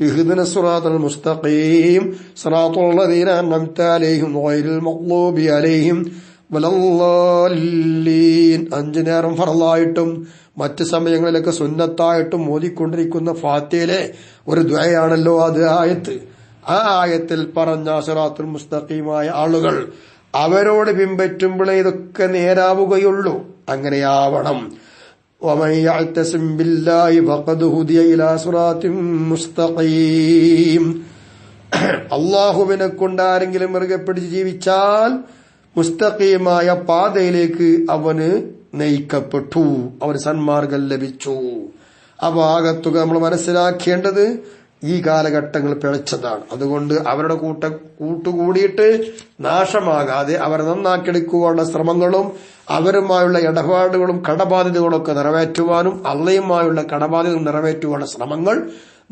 ഇഹ്ദിനസ് സിറാത്തൽ മുസ്തഖീം സിറാത്തൽ ലദീന അൻഅംത അലൈഹിം ഗൈറിൽ മഗ്ളൂബി അലൈഹിം വലല്ലാലീൻ. 5 നേരം ഫർളായിട്ടും മറ്റ് സമയങ്ങളിലൊക്കെ സുന്നത്തായിട്ടും ഓതിക്കൊണ്ടിരിക്കുന്ന ഫാത്തിഹയിലെ ഒരു ദുആയാണല്ലോ അത് ആയത്ത്. ആ ആയത്തിൽ പറഞ്ഞ സിറാത്തുൽ മുസ്തഖീമായ ആളുകൾ, അവരോട് പിൻപറ്റുമ്പോഴേ ഇതൊക്കെ നേരാവുകയുള്ളൂ. അങ്ങനെയാവണം. വമൻ യഅ്തസിം ബില്ലാഹി ഫഖദ് ഹുദിയ ഇലാ സിറാത്തിൻ മുസ്തഖീം. അല്ലാഹുവിനെ കൊണ്ട് ആരെങ്കിലും മുറുകെ പിടിച്ച് ജീവിച്ചാൽ മുസ്തഖീമായ പാതയിലേക്ക് അവന് നയിക്കപ്പെട്ടു, അവന് സന്മാർഗം ലഭിച്ചു. ആ ഭാഗത്തുക നമ്മൾ മനസ്സിലാക്കേണ്ടത് ഈ കാലഘട്ടങ്ങൾ പിഴച്ചതാണ്. അതുകൊണ്ട് അവരുടെ കൂട്ടുകൂടിയിട്ട് നാശമാകാതെ അവരെ നന്നാക്കിയെടുക്കുവാനുള്ള ശ്രമങ്ങളും അവരുമായുള്ള ഇടപാടുകളും കടബാധ്യതകളൊക്കെ നിറവേറ്റുവാനും അള്ളയുമായുള്ള കടബാധ്യതകൾ നിറവേറ്റുവാനുള്ള ശ്രമങ്ങൾ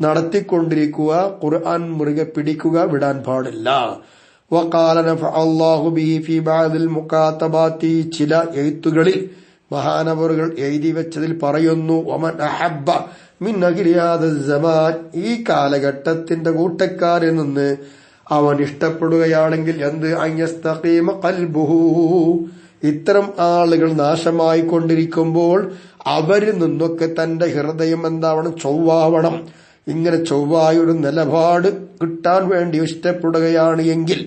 നടത്തിക്കൊണ്ടിരിക്കുക. ഖുർആൻ മുറുകെ പിടിക്കുക, വിടാൻ പാടില്ല. വഖാല നഫഅല്ലാഹു ബിഹി ഫീ ബഅദിൽ മുകാതബാതി, ചില എഴുത്തുകളിൽ മഹാനവറുകൾ എഴുതി വെച്ചതിൽ പറയുന്നു, വമൻ അഹബ്ബ മിൻ അഹ്ലി ഹാദൽ സമാൻ, ഈ കാലഘട്ടത്തിന്റെ കൂട്ടക്കാരിൽ നിന്ന് അവൻ ഇഷ്ടപ്പെടുകയാണെങ്കിൽ എന്ത്? അയ്യസ്തഖീമ ഖൽബുഹു, ഇത്തരം ആളുകൾ നാശമായി കൊണ്ടിരിക്കുമ്പോൾ അവരിൽ നിന്നൊക്കെ തന്റെ ഹൃദയം എന്താവണം? ചൊവ്വാവണം. ഇങ്ങനെ ചൊവ്വായൊരു നിലപാട് കിട്ടാൻ വേണ്ടി ഇഷ്ടപ്പെടുകയാണ് എങ്കിൽ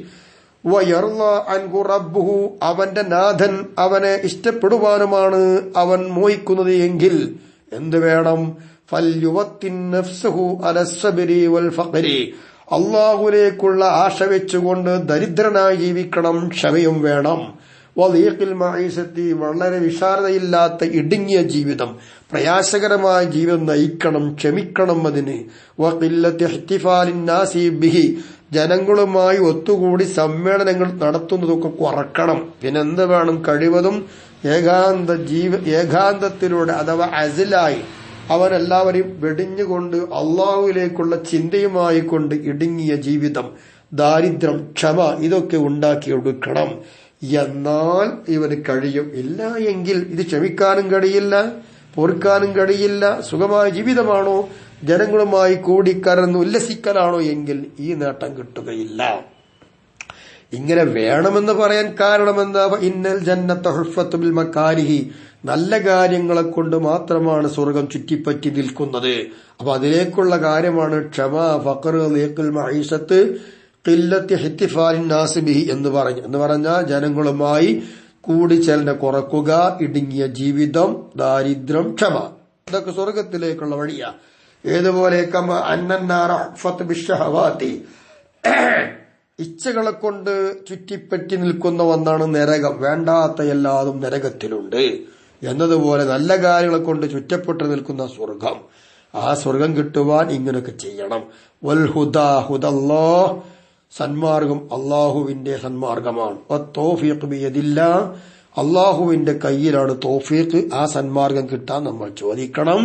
വയർള അൻഹു റബ്ബുഹു, അവന്റെ നാഥൻ അവനെ ഇഷ്ടപ്പെടുവാനുമാണ് അവൻ മോഹിക്കുന്നത് എങ്കിൽ എന്ത് വേണം? ഫൽയുവത്തിൻ നഫ്സഹു അലസ്സബരി വൽ ഫഖരി, അല്ലാഹുവിലേക്കുള്ള ആശ വെച്ചുകൊണ്ട് ദരിദ്രനായി ജീവിക്കണം, ക്ഷമയും വേണം. വളീഖിൽ മഈസത്തി, വളരെ വിശാലതയില്ലാത്ത ഇടുങ്ങിയ ജീവിതം, പ്രയാസകരമായ ജീവിതം നയിക്കണം, ക്ഷമിക്കണം അതിന്. വഖില്ലത്തി ഇഹ്തിഫാലിൻ നാസി ബിഹി, ജനങ്ങളുമായി ഒത്തുകൂടി സമ്മേളനങ്ങൾ നടത്തുന്നതൊക്കെ കുറക്കണം. പിന്നെന്ത് വേണം? കഴിവതും ഏകാന്തത്തിലൂടെ അഥവാ അസിലായി അവരെല്ലാവരെയും വെടിഞ്ഞുകൊണ്ട് അള്ളാഹുവിലേക്കുള്ള ചിന്തയുമായി കൊണ്ട് ഇടുങ്ങിയ ജീവിതം, ദാരിദ്ര്യം, ക്ഷമ, ഇതൊക്കെ ഉണ്ടാക്കിയെടുക്കണം. എന്നാൽ ഇവന് കഴിയും. ഇല്ല എങ്കിൽ ഇത് ക്ഷമിക്കാനും കഴിയില്ല, പൊറുക്കാനും കഴിയില്ല. സുഖമായ ജീവിതമാണോ, ജനങ്ങളുമായി കൂടിക്കലർന്ന് ഉല്ലസിക്കലാണോ എങ്കിൽ ഈ നേട്ടം കിട്ടുകയില്ല. ഇങ്ങനെ വേണമെന്ന് പറയാൻ കാരണമെന്താ? ഇന്നൽ ജന്നത ഹുഫ്ഫത്തു ബിൽ മകാരിഹി, നല്ല കാര്യങ്ങളെ കൊണ്ട് മാത്രമാണ് സ്വർഗം ചുറ്റിപ്പറ്റി നിൽക്കുന്നത്. അപ്പൊ അതിലേക്കുള്ള കാര്യമാണ് ക്ഷമ, ഫഖർ, ലീഖുൽ മഈസത്ത്, ഖില്ലത്തി ഇഹ്തിഫാലിൻ നാസ് ബിഹി എന്ന് പറഞ്ഞാൽ ജനങ്ങളുമായി കൂടിച്ചേരലിനെ കുറക്കുക, ഇടുങ്ങിയ ജീവിതം, ദാരിദ്ര്യം, ക്ഷമ. ഇതൊക്കെ സ്വർഗത്തിലേക്കുള്ള വഴിയാ. ഏതുപോലെ ഇച്ഛകളെ കൊണ്ട് ചുറ്റിപ്പറ്റി നിൽക്കുന്ന ഒന്നാണ് നരകം. വേണ്ടാത്ത എല്ലാതും നരകത്തിലുണ്ട് എന്നതുപോലെ നല്ല കാര്യങ്ങളെ കൊണ്ട് ചുറ്റപ്പെട്ട് നിൽക്കുന്ന സ്വർഗം. ആ സ്വർഗം കിട്ടുവാൻ ഇങ്ങനെയൊക്കെ ചെയ്യണം. വൽ ഹുദാ ഹുദല്ലാഹ്, സന്മാർഗം അള്ളാഹുവിന്റെ സന്മാർഗമാണ്. തൗഫീഖ് ബിയദില്ലാഹ്, അള്ളാഹുവിന്റെ കയ്യിലാണ് തൗഫീഖ്. ആ സന്മാർഗം കിട്ടാൻ നമ്മൾ ചോദിക്കണം.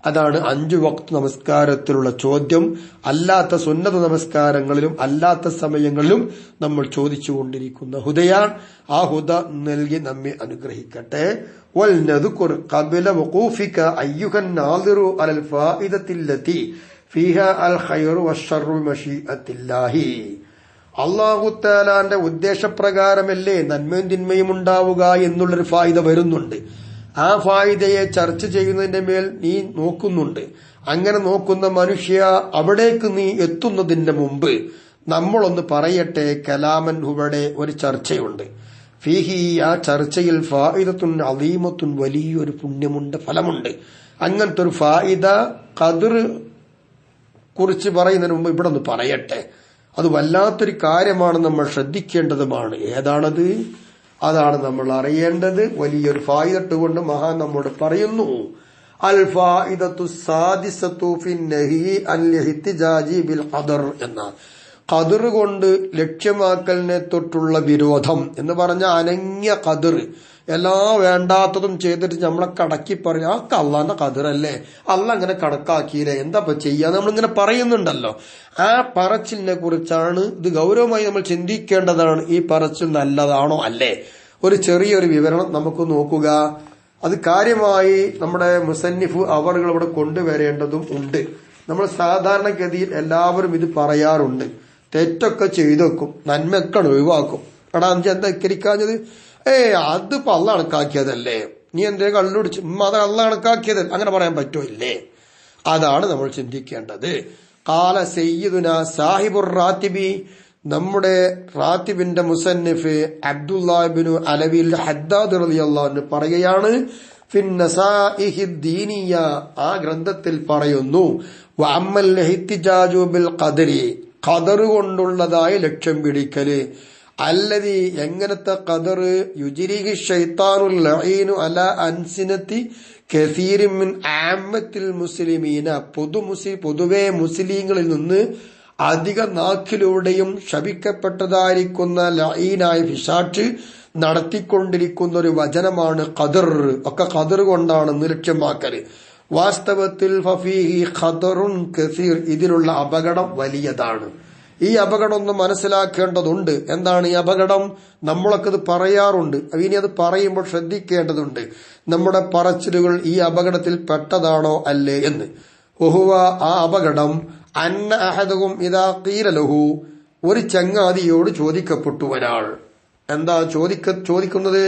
അതാണ് 5 വക്ത് നമസ്കാരത്തിലുള്ള ചോദ്യം. അല്ലാത്ത സുന്നത്ത് നമസ്കാരങ്ങളിലും അല്ലാത്ത സമയങ്ങളിലും നമ്മൾ ചോദിച്ചുകൊണ്ടിരിക്കുന്ന ഹുദയാണ്. ആ ഹുദ നൽകി നമ്മെ അനുഗ്രഹിക്കട്ടെ. വൽനദ്കുർ ഖബല വഖൂഫിക അയ്യുഹൻ നാദിറു അലൽ ഫായിദത്തില്ലതി ഫീഹാ അൽ ഖൈറു വശർറു മശീഅത്തില്ലാഹി. അല്ലാഹു തആലാന്റെ ഉദ്ദേശപ്രകാരമല്ലേ നന്മയും തിന്മയും ഉണ്ടാവുക എന്നുള്ളൊരു ഫായിദ വരുന്നുണ്ട്. ആ ഫായിദയെ ചർച്ച ചെയ്യുന്നതിന്റെ മേൽ നീ നോക്കുന്നുണ്ട്. അങ്ങനെ നോക്കുന്ന മനുഷ്യ, അവിടേക്ക് നീ എത്തുന്നതിന്റെ മുമ്പ് നമ്മളൊന്ന് പറയട്ടെ. കലാമൻ ഹുവടെ ഒരു ചർച്ചയുണ്ട്. ഫീഹി, ആ ചർച്ചയിൽ ഫായിദത്തുൻ അളീമത്തുൻ, വലിയൊരു പുണ്യമുണ്ട്, ഫലമുണ്ട്. അങ്ങനത്തെ ഒരു ഫായിദ ഖദർ കുറിച്ച് പറയുന്നതിന് മുമ്പ് ഇവിടെ ഒന്ന് പറയട്ടെ. അത് വല്ലാത്തൊരു കാര്യമാണ്, നമ്മൾ ശ്രദ്ധിക്കേണ്ടതുമാണ്. ഏതാണത്? അതാണ് നമ്മൾ അറിയേണ്ടത്. വലിയൊരു ഫായിദത്ത് കൊണ്ട് മഹാൻ നമ്മോട് പറയുന്നു. അൽ ഫായിദത്തു സാദിസത്തു ഫിൻ നഹി അൻ ഇഹ്തിജാജി ബിൽ ഖദർ എന്ന. ഖദർ കൊണ്ട് ലക്ഷ്യമാക്കലിനെ തൊട്ടുള്ള വിരോധം എന്ന് പറഞ്ഞ അനങ്ങിയ ഖദർ, എല്ലാ വേണ്ടാത്തതും ചെയ്തിട്ട് നമ്മളെ കടക്കി പറയാം. ആ അള്ളാന്റെ ഖദറല്ലേ, അള്ള അങ്ങനെ കണക്കാക്കിയില്ലേ, എന്താ ചെയ്യാ, നമ്മളിങ്ങനെ പറയുന്നുണ്ടല്ലോ. ആ പറച്ചിലിനെ കുറിച്ചാണ്. ഇത് ഗൗരവമായി നമ്മൾ ചിന്തിക്കേണ്ടതാണ്. ഈ പറച്ചിൽ നല്ലതാണോ അല്ലേ? ഒരു ചെറിയൊരു വിവരണം നമുക്ക് നോക്കുക. അത് കാര്യമായി നമ്മുടെ മുസന്നിഫ് അവറുകൾ ഇവിടെ കൊണ്ടുവരേണ്ടതും ഉണ്ട്. നമ്മൾ സാധാരണഗതിയിൽ എല്ലാവരും ഇത് പറയാറുണ്ട്. തെറ്റൊക്കെ ചെയ്തു വെക്കും, നന്മയൊക്കെ ഒഴിവാക്കും. എടാ എന്താ ഇക്കരിക്കാഞ്ഞത്? അതിപ്പോ അള്ള കണക്കാക്കിയതല്ലേ, നീ എന്തേ കള്ളുടിച്ച് അത് അള്ള കണക്കാക്കിയതല്ലേ, അങ്ങനെ പറയാൻ പറ്റുമില്ലേ? അതാണ് നമ്മൾ ചിന്തിക്കേണ്ടത്. ഖാല സയ്യിദുന സാഹിബുർ റാത്തിബി, നമ്മുടെ റാത്തിബിന്റെ മുസന്നിഫ് അബ്ദുല്ലാഹ് ഇബ്നു അലവിൽ ഹദ്ദാദ് റളിയല്ലാഹു അൻഹു പറയുകയാണ്. ഫിൻ നസാഇഹി ദീനിയ, ആ ഗ്രന്ഥത്തിൽ പറയുന്നു. വഅമ്മൽ ഇഹ്തിജാജു ബിൽ ഖദരി, ഖദർ കൊണ്ടുള്ളതായ ലക്ഷ്യം പിടിക്കല്. അല്ലതി, എങ്ങനത്തെ ഖദർ? യുജ്രിഹി ശൈത്താനുൽ ലഈനു അലാ അൻസിനതി കസീരിൻ മിൻ ആമ്മത്തിൽ മുസ്ലിമീന, പൊതുവെ മുസ്ലിങ്ങളിൽ നിന്ന് അധിക നാക്കിലൂടെയും ശപിക്കപ്പെട്ടതായിരിക്കുന്ന ലഈനായ പിശാച് നടത്തിക്കൊണ്ടിരിക്കുന്ന ഒരു വചനമാണ് ഖദർ. ഒക്കെ ഖദർ കൊണ്ടാണെന്ന് ലക്ഷ്യമാക്കല്. വാസ്തവത്തിൽ ഫഫീഹി ഖദറുൻ കസീർ, ഇതിലുള്ള അപകടം വലിയതാണ്. ഈ അപകടം ഒന്ന് മനസ്സിലാക്കേണ്ടതുണ്ട്. എന്താണ് ഈ അപകടം? നമ്മളൊക്കെ ഇത് പറയാറുണ്ട്. ഇനി അത് പറയുമ്പോൾ ശ്രദ്ധിക്കേണ്ടതുണ്ട്. നമ്മുടെ പറച്ചിലുകൾ ഈ അപകടത്തിൽ പെട്ടതാണോ അല്ലേ എന്ന്. വഹുവ, ആ അപകടം അന്ന അഹദഹും ഇദാ ഖീല ലഹു, ഒരു ചങ്ങാതിയോട് ചോദിക്കപ്പെട്ടു ഒരാൾ. എന്താ ചോദിക്കുന്നത്?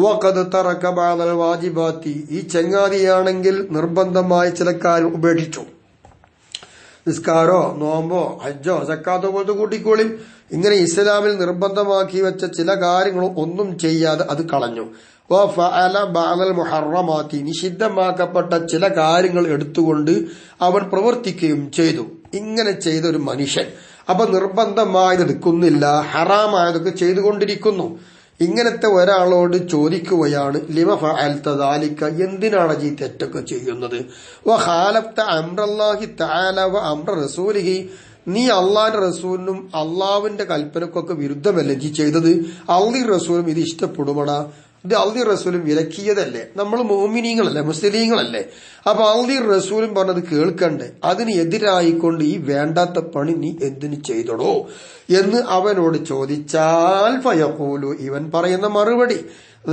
വഖദ് തറക ബഅദൽ വാജിബാത്തി, ഈ ചങ്ങാതിയാണെങ്കിൽ നിർബന്ധമായ ചില കാര്യം ഉപേക്ഷിച്ചു. നിസ്കാരോ നോമ്പോ ഹജ്ജോ സക്കാത്തോ പോലത്തെ കൂട്ടിക്കോളിൽ, ഇങ്ങനെ ഇസ്ലാമിൽ നിർബന്ധമാക്കി വെച്ച ചില കാര്യങ്ങളും ഒന്നും ചെയ്യാതെ അത് കളഞ്ഞു. വഫഅല ബഅദൽ മുഹറമാത്തി, നിഷിദ്ധമാക്കപ്പെട്ട ചില കാര്യങ്ങൾ എടുത്തുകൊണ്ട് അവൻ പ്രവർത്തിക്കുകയും ചെയ്തു. ഇങ്ങനെ ചെയ്ത ഒരു മനുഷ്യൻ അപ്പൊ നിർബന്ധമായത് എടുക്കുന്നില്ല, ഹറാമായതൊക്കെ ചെയ്തുകൊണ്ടിരിക്കുന്നു. ഇങ്ങനത്തെ ഒരാളോട് ചോദിക്കുകയാണ്, ലിമ ഫഅൽത ദാലിക, എന്തിനാണ് ഈ തെറ്റൊക്കെ ചെയ്യുന്നത്? വഖാലഫ്ത അംറല്ലാഹി തആല വ അംറ റസൂലിഹി, നീ അള്ളാന്റെ റസൂലിനും അള്ളാവിന്റെ കൽപ്പനക്കൊക്കെ വിരുദ്ധമല്ലേ ഈ ചെയ്തത്? അള്ളി റസൂലും ഇത് ഇഷ്ടപ്പെടുമടാ? ഇത് അള്ളി റസൂലും വിലക്കിയതല്ലേ? നമ്മൾ മോമിനീങ്ങളല്ലേ, മുസ്ലിങ്ങളല്ലേ? അപ്പൊ അള്ളി റസൂലും പറഞ്ഞത് കേൾക്കണ്ടേ? അതിന് എതിരായിക്കൊണ്ട് ഈ വേണ്ടാത്ത പണി നീ എന്തിനു ചെയ്തടോ എന്ന് അവനോട് ചോദിച്ചാൽ ഫയഖൂലു, ഇവൻ പറയുന്ന മറുപടി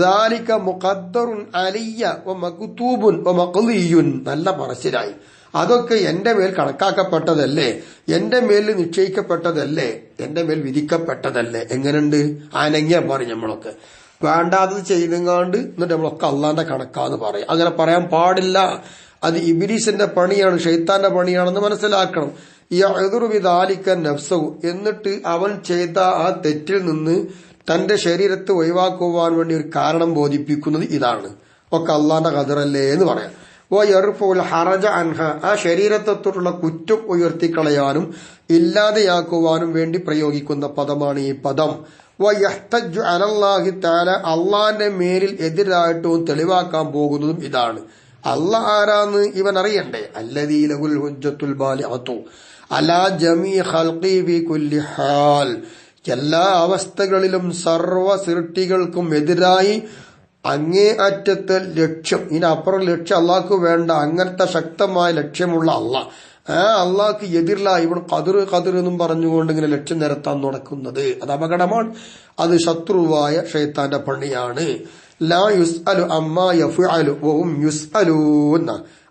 ദാലിക മുഖദ്ദറുൻ അലിയ്യ വ മക്തൂബുൻ വ മഖ്ലിയുൻ, നല്ല പറച്ചിലായി. അതൊക്കെ എന്റെ മേൽ കണക്കാക്കപ്പെട്ടതല്ലേ, എന്റെ മേൽ നിശ്ചയിക്കപ്പെട്ടതല്ലേ, എന്റെ മേൽ വിധിക്കപ്പെട്ടതല്ലേ. എങ്ങനെയുണ്ട്? അനങ്ങിയ പറയും നമ്മളൊക്കെ. വേണ്ടാത്തത് ചെയ്തെങ്ങാണ്ട് എന്നിട്ട് നമ്മളൊക്കെ അള്ളാന്റെ കണക്കാന്ന് പറയും. അങ്ങനെ പറയാൻ പാടില്ല. അത് ഇബ്ലീസിന്റെ പണിയാണ്, ഷൈത്താന്റെ പണിയാണെന്ന് മനസ്സിലാക്കണം. യഅ്ദുറു ബിദാലിക നഫ്സഹു, എന്നിട്ട് അവൻ ചെയ്ത ആ തെറ്റിൽ നിന്ന് തന്റെ ശരീരത്തെ ഒഴിവാക്കുവാൻ വേണ്ടി ഒരു കാരണം ബോധിപ്പിക്കുന്നത് ഇതാണ്. ഒക്കെ അള്ളാന്റെ ഖദറല്ലേ എന്ന് പറയാം. വയർഫുൽ ഹറജ അൻഹ, ആ ശരീരത്തൊട്ടുള്ള കുറ്റം ഉയർത്തിക്കളയാനും ഇല്ലാതെയാക്കുവാനും വേണ്ടി പ്രയോഗിക്കുന്ന പദമാണ് ഈ പദം. വയഹ്തജു അലല്ലാഹി തആല, അള്ളാന്റെ മേലിൽ എതിരായിട്ടും തെളിവാക്കാൻ പോകുന്നതും ഇതാണ്. അള്ളാഹ് ആരാന്ന് ഇവൻ അറിയണ്ടേ. അല്ലദീ ലഹുൽ ഹുജ്ജത്തുൽ ബാലിഗത്തു അലാ ജമീ ഖൽഖി ഫീ കുല്ലി ഹാൽ, എല്ലാ അവസ്ഥകളിലും സർവ സൃഷ്ടികൾക്കും എതിരായി അങ്ങേ അറ്റത്തെ ലക്ഷ്യം, ഇതിനപ്പുറം ലക്ഷ്യം അള്ളാഹ്ക്ക് വേണ്ട, അങ്ങനത്തെ ശക്തമായ ലക്ഷ്യമുള്ള അള്ളാഹ്, ആ അള്ളാഹ്ക്ക് എതിരില്ല ഇവൻ ഖദർ എന്നും പറഞ്ഞുകൊണ്ട് ഇങ്ങനെ ലക്ഷ്യം നിരത്താൻ നടക്കുന്നത്. അത് അപകടമാണ്. അത് ശത്രുവായ ഷൈത്താന്റെ പണിയാണ്. ലാ യുസ്അലു അമ്മാ യഫ്അലു വഹും യുസ്അലൂന,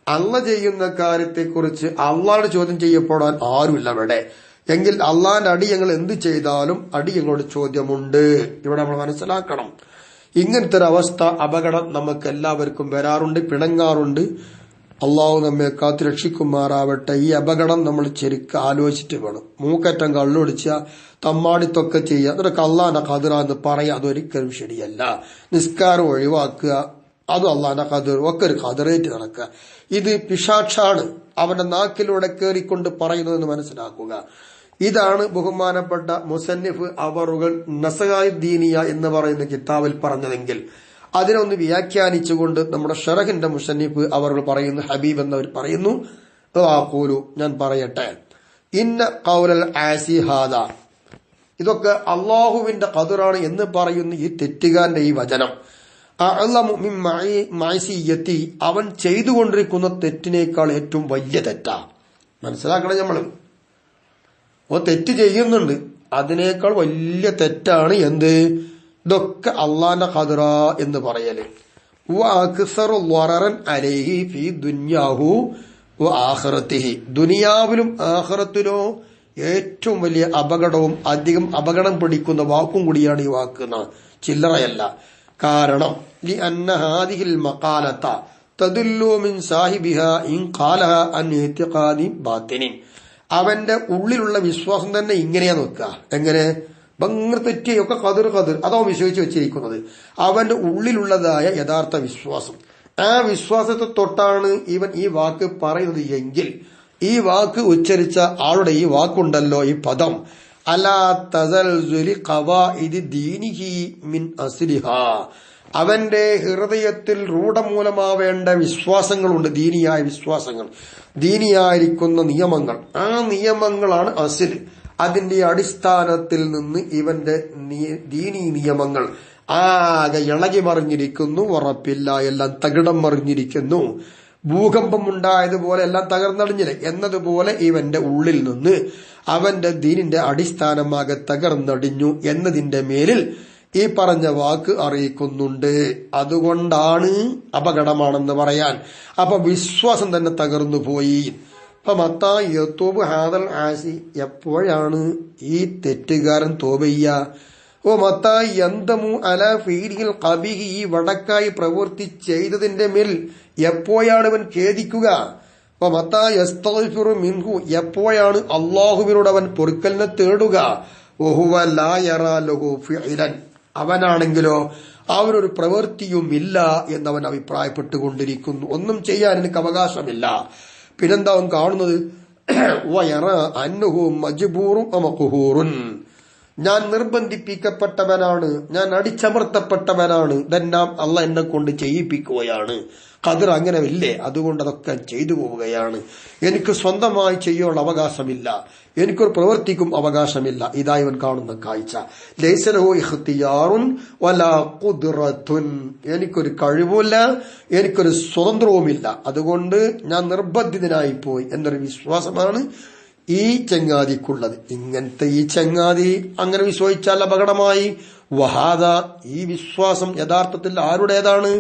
അള്ള ചെയ്യുന്ന കാര്യത്തെക്കുറിച്ച് അള്ളാഹോട് ചോദ്യം ചെയ്യപ്പെടാൻ ആരുമില്ല ഇവിടെ. എങ്കിൽ അള്ളാന്റെ അടിയങ്ങൾ എന്ത് ചെയ്താലും അടിയങ്ങളോട് ചോദ്യമുണ്ട്. ഇവിടെ നമ്മൾ മനസ്സിലാക്കണം. ഇങ്ങനത്തെ ഒരു അവസ്ഥ, അപകടം നമുക്ക് എല്ലാവർക്കും വരാറുണ്ട്, പിണങ്ങാറുണ്ട്. അള്ളാഹു നമ്മെ കാത്തു രക്ഷിക്കുമാറാവട്ടെ. ഈ അപകടം നമ്മൾ ശരിക്കും ആലോചിച്ചിട്ട് വേണം. മൂക്കറ്റം കള്ളൊടിച്ച തമ്മാടിത്തൊക്കെ ചെയ്യുക, അതൊക്കെ അള്ളാന്റെ ഖദറാന്ന് പറയാം. അതൊരിക്കലും ശരിയല്ല. നിസ്കാരം ഒഴിവാക്കുക, അതും അള്ളാന്റെ ഖദർ, ഒക്കെ ഒരു ഖദറേറ്റ് നടക്കുക. ഇത് പിശാചാണ്, അവന്റെ നാക്കിലൂടെ കയറിക്കൊണ്ട് പറയുന്നതെന്ന് മനസ്സിലാക്കുക. ഇതാണ് ബഹുമാനപ്പെട്ട മുസന്നിഫ് അവറുകൾ നസഗായുദ്ദീനിയ എന്ന് പറയുന്ന കിതാബിൽ പറഞ്ഞതെങ്കിൽ അതിനൊന്ന് വ്യാഖ്യാനിച്ചുകൊണ്ട് നമ്മുടെ ഷറഹിന്റെ മുസന്നിഫ് അവർ പറയുന്നു, ഹബീബ് എന്നവർ പറയുന്നു, ഞാൻ പറയട്ടെ, ഇന്ന ഖൗലൽ ആസി ഹാദാ, ഇതൊക്കെ അള്ളാഹുവിന്റെ ഖദറാണ് എന്ന് പറയുന്ന ഈ തെറ്റുകാരന്റെ ഈ വചനം, അഅ്ലമു മിൻ മഅസിയത്തി, അവൻ ചെയ്തുകൊണ്ടിരിക്കുന്ന തെറ്റിനേക്കാൾ ഏറ്റവും വലിയ തെറ്റാ. മനസ്സിലാക്കണം നമ്മള്. തെറ്റ് ചെയ്യുന്നുണ്ട്, അതിനേക്കാൾ വലിയ തെറ്റാണ് എന്ത്? ഇതൊക്കെ അള്ളാന്റെ ഖദറ എന്ന് പറയല്. വഅക്സറു ളററൻ അലൈഹി ഫീ ദുനിയാഹു വആഖിറതിഹി, ദുനിയാവിലും ആഖിറത്തിലോ ഏറ്റവും വലിയ അപകടവും അധികം അപകടം പിടിക്കുന്ന വാക്കും കൂടിയാണ് ഈ വാക്കുന്ന, ചില്ലറയല്ല. കാരണം ലി അന്ന ഹാദിഹിൽ മഖാലത തദുല്ലു മിൻ സാഹിബിഹാ ഇൻ ഖാലഹ അൻ ഇഅ്തിഖാദി ബാത്തിനിൻ, അവന്റെ ഉള്ളിലുള്ള വിശ്വാസം തന്നെ ഇങ്ങനെയാ നോക്കുക. എങ്ങനെ? ഭംഗ തെറ്റിയൊക്കെ ഖദർ അതാവും വിശ്വസിച്ച് വെച്ചിരിക്കുന്നത്. അവന്റെ ഉള്ളിലുള്ളതായ യഥാർത്ഥ വിശ്വാസം, ആ വിശ്വാസത്തെ തൊട്ടാണ് ഇവൻ ഈ വാക്ക് പറയുന്നത് എങ്കിൽ ഈ വാക്ക് ഉച്ചരിച്ച ആളുടെ ഈ വാക്കുണ്ടല്ലോ, ഈ പദം, അലാ തസൽസുലി ഖവാഇദി ദീനിഹി മിൻ അസ്ലിഹാ, അവന്റെ ഹൃദയത്തിൽ രൂഢമൂലമാവേണ്ട വിശ്വാസങ്ങളുണ്ട്, ദീനിയായ വിശ്വാസങ്ങൾ, ദീനിയായിരിക്കുന്ന നിയമങ്ങൾ. ആ നിയമങ്ങളാണ് അസിൽ. അതിന്റെ അടിസ്ഥാനത്തിൽ നിന്ന് ഇവന്റെ ദീനീ നിയമങ്ങൾ ആകെ ഇളകി മറിഞ്ഞിരിക്കുന്നു, ഉറപ്പില്ല, എല്ലാം തകിടം മറിഞ്ഞിരിക്കുന്നു. ഭൂകമ്പം ഉണ്ടായതുപോലെ എല്ലാം തകർന്നടിഞ്ഞില്ലേ എന്നതുപോലെ ഇവന്റെ ഉള്ളിൽ നിന്ന് അവന്റെ ദീനിന്റെ അടിസ്ഥാനമാകെ തകർന്നടിഞ്ഞു എന്നതിന്റെ മേലിൽ ഈ പറഞ്ഞ വാക്ക് അറിയിക്കുന്നുണ്ട്. അതുകൊണ്ടാണ് അപകടമാണെന്ന് പറയാൻ. അപ്പൊ വിശ്വാസം തന്നെ തകർന്നു പോയി. അപ്പൊ മത്താ യത്തൂബ് ഹാദൽ ആസി, എപ്പോഴാണ് ഈ തെറ്റുകാരൻ തോബ ചെയ്യുക? ഓ മത്താ യന്തമു അല ഫീരിൽ ഖബീഹി, ഈ വടക്കായി പ്രവൃത്തി ചെയ്തതിന്റെ മേൽ എപ്പോഴാണ് ഇവൻ ഖേദിക്കുക? അപ്പൊ മത്താ യസ്തഗ്ഫിറു മിൻഹു, എപ്പോഴാണ് അള്ളാഹുവിനോട് അവൻ പൊറുക്കലിനെ തേടുക? വഹുവ ലാ യറാ ലഹു ഫിഅലൻ, അവനാണെങ്കിലോ അവനൊരു പ്രവൃത്തിയും ഇല്ല എന്നവൻ അഭിപ്രായപ്പെട്ടുകൊണ്ടിരിക്കുന്നു. ഒന്നും ചെയ്യാൻ എനിക്ക് അവകാശമില്ല. പിന്നെന്താ അവൻ കാണുന്നത്? വയറാ അന്നഹു മജ്ബൂറുൻ മഖ്ഹൂറുൻ, ഞാൻ നിർബന്ധിപ്പിക്കപ്പെട്ടവനാണ്, ഞാൻ അടിച്ചമർത്തപ്പെട്ടവനാണ്, ഇതെല്ലാം അള്ളാഹ് എന്നെ കൊണ്ട് ചെയ്യിപ്പിക്കുകയാണ്. ഖദർ അങ്ങനെ ഇല്ലേ, അതുകൊണ്ട് അതൊക്കെ ചെയ്തു പോവുകയാണ്. എനിക്ക് സ്വന്തമായി ചെയ്യാനുള്ള അവകാശമില്ല, എനിക്കൊരു പ്രവൃത്തിക്കും അവകാശമില്ല. ഇതാ ഇവൻ കാണുന്ന കാഴ്ച. ലൈസ ലഹു ഇഖ്തിയാറുൻ വലാ ഖുദ്റത്തുൻ, എനിക്കൊരു കഴിവുമില്ല, എനിക്കൊരു സ്വതന്ത്രവുമില്ല, അതുകൊണ്ട് ഞാൻ നിർബന്ധിതനായി പോയി എന്നൊരു വിശ്വാസമാണ് ഈ ചങ്ങാതിക്കുള്ളത്. ഇങ്ങനത്തെ ഈ ചങ്ങാതി അങ്ങനെ വിശ്വസിച്ചാൽ അപകടമായി. വഹാദ, ഈ വിശ്വാസം യഥാർത്ഥത്തിൽ ആരുടേതാണ്?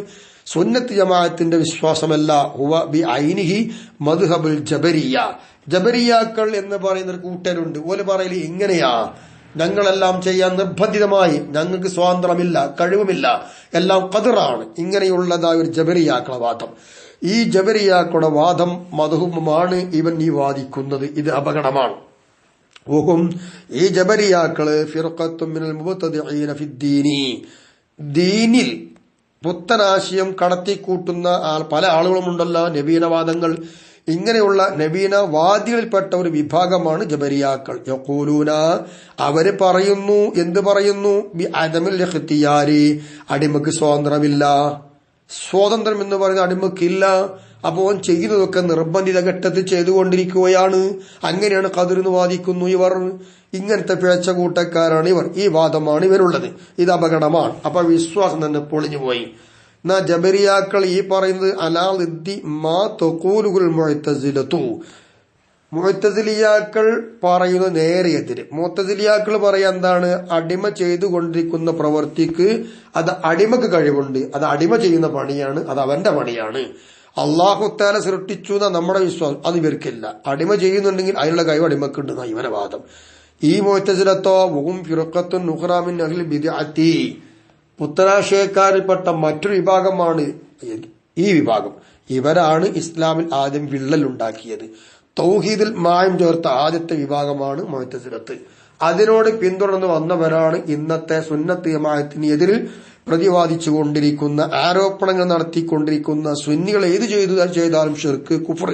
സുന്നത്ത് ജമാഅത്തിന്റെ വിശ്വാസമല്ല. ഹുവ ബി ഐനിഹി മദ്ഹബുൽ ജബരിയ, ജബരിയാക്കൾ എന്ന് പറയുന്ന ഒരു കൂട്ടരുണ്ട്. ഓല് പറയല് ഇങ്ങനെയാ, ഞങ്ങളെല്ലാം ചെയ്യാൻ നിർബന്ധിതമായി, ഞങ്ങൾക്ക് സ്വാതന്ത്ര്യമില്ല, കഴിവുമില്ല, എല്ലാം ഖദറാണ്. ഇങ്ങനെയുള്ളതായ ഒരു ജബരിയാക്കള വാദം. ഈ ജബരിയാക്കളുടെ വാദം മദ്ഹൂമാണ് ഇവൻ ഈ വാദിക്കുന്നത്. ഇത് അപകടമാണ്. ഓഹും ഈ ജബരിയാക്കള് ഫിർഖത്തും മിനൽ മുബ്തദിഈന ഫിദ്ദീനി, ദീനിൽ പുത്തനാശയം കടത്തിക്കൂട്ടുന്ന പല ആളുകളുമുണ്ടല്ലോ, നബീനവാദങ്ങൾ. ഇങ്ങനെയുള്ള നബീനവാദികളിൽപ്പെട്ട ഒരു വിഭാഗമാണ് ജബരിയാക്കൾ. യഖൂലൂന, അവര് പറയുന്നു, എന്ത് പറയുന്നു? ബി അദമിൽ ഇഖ്തിയാരി, അടിമക്ക് സ്വാതന്ത്ര്യമില്ല. സ്വാതന്ത്ര്യം എന്ന് പറയുന്ന അടിമക്കില്ല. അപ്പോൾ ചെയ്യുന്നതൊക്കെ നിർബന്ധിത ഘട്ടത്തിൽ ചെയ്തുകൊണ്ടിരിക്കുകയാണ്. അങ്ങനെയാണ് ഖദർ എന്ന് വാദിക്കുന്നു ഇവർ. ഇങ്ങനത്തെ പിഴച്ച കൂട്ടക്കാരാണ് ഇവർ. ഈ വാദമാണ് ഇവരുള്ളത്. ഇത് അപകടമാണ്. അപ്പൊ വിശ്വാസം തന്നെ പൊളിഞ്ഞുപോയി. എന്നാ ജബരിയാക്കൾ ഈ പറയുന്നത് അലാദിദ്ദി മാ തഖൂലുൽ മുഅ്തസിലതു, മുഅ്തസിലിയാക്കൾ പറയുന്നത് നേരെ എതിര്. മുഅ്തസിലിയാക്കൾ പറയാ എന്താണ്? അടിമ ചെയ്തുകൊണ്ടിരിക്കുന്ന പ്രവൃത്തിക്ക് അത് അടിമക്ക് കഴിവുണ്ട്, അത് അടിമ ചെയ്യുന്ന പണിയാണ്, അത് അവന്റെ പണിയാണ്. അള്ളാഹു തആല സൃഷ്ടിച്ചു എന്ന നമ്മുടെ വിശ്വാസം അത് ഇവർക്കില്ല. അടിമ ചെയ്യുന്നുണ്ടെങ്കിൽ അതിനുള്ള കഴിവ് അടിമക്കുണ്ട് എന്ന ഇവന്റെ വാദം. ഈ മുഅ്തസിലത്തോ വഹും ഫിർഖത്തുൻ ഉഖ്റാ മിൻ അഹ്ലി ബിദ്അത്തി, പുത്തനാശയക്കാരിൽപ്പെട്ട മറ്റൊരു വിഭാഗമാണ് ഈ വിഭാഗം. ഇവരാണ് ഇസ്ലാമിൽ ആദ്യം വിള്ളലുണ്ടാക്കിയത്. തൗഹീദിൽ മായം ചേർത്ത ആദ്യത്തെ വിഭാഗമാണ് മുഅ്തസിലത്ത്. അതിനോട് പിന്തുടർന്ന് വന്നവരാണ് ഇന്നത്തെ സുന്നത്ത് ജമാഅത്തിനെതിരിൽ പ്രതിവാദിച്ചുകൊണ്ടിരിക്കുന്ന, ആരോപണങ്ങൾ നടത്തിക്കൊണ്ടിരിക്കുന്ന സുന്നികൾ ഏത് ചെയ്താലും ഷിർക്ക്, കുഫർ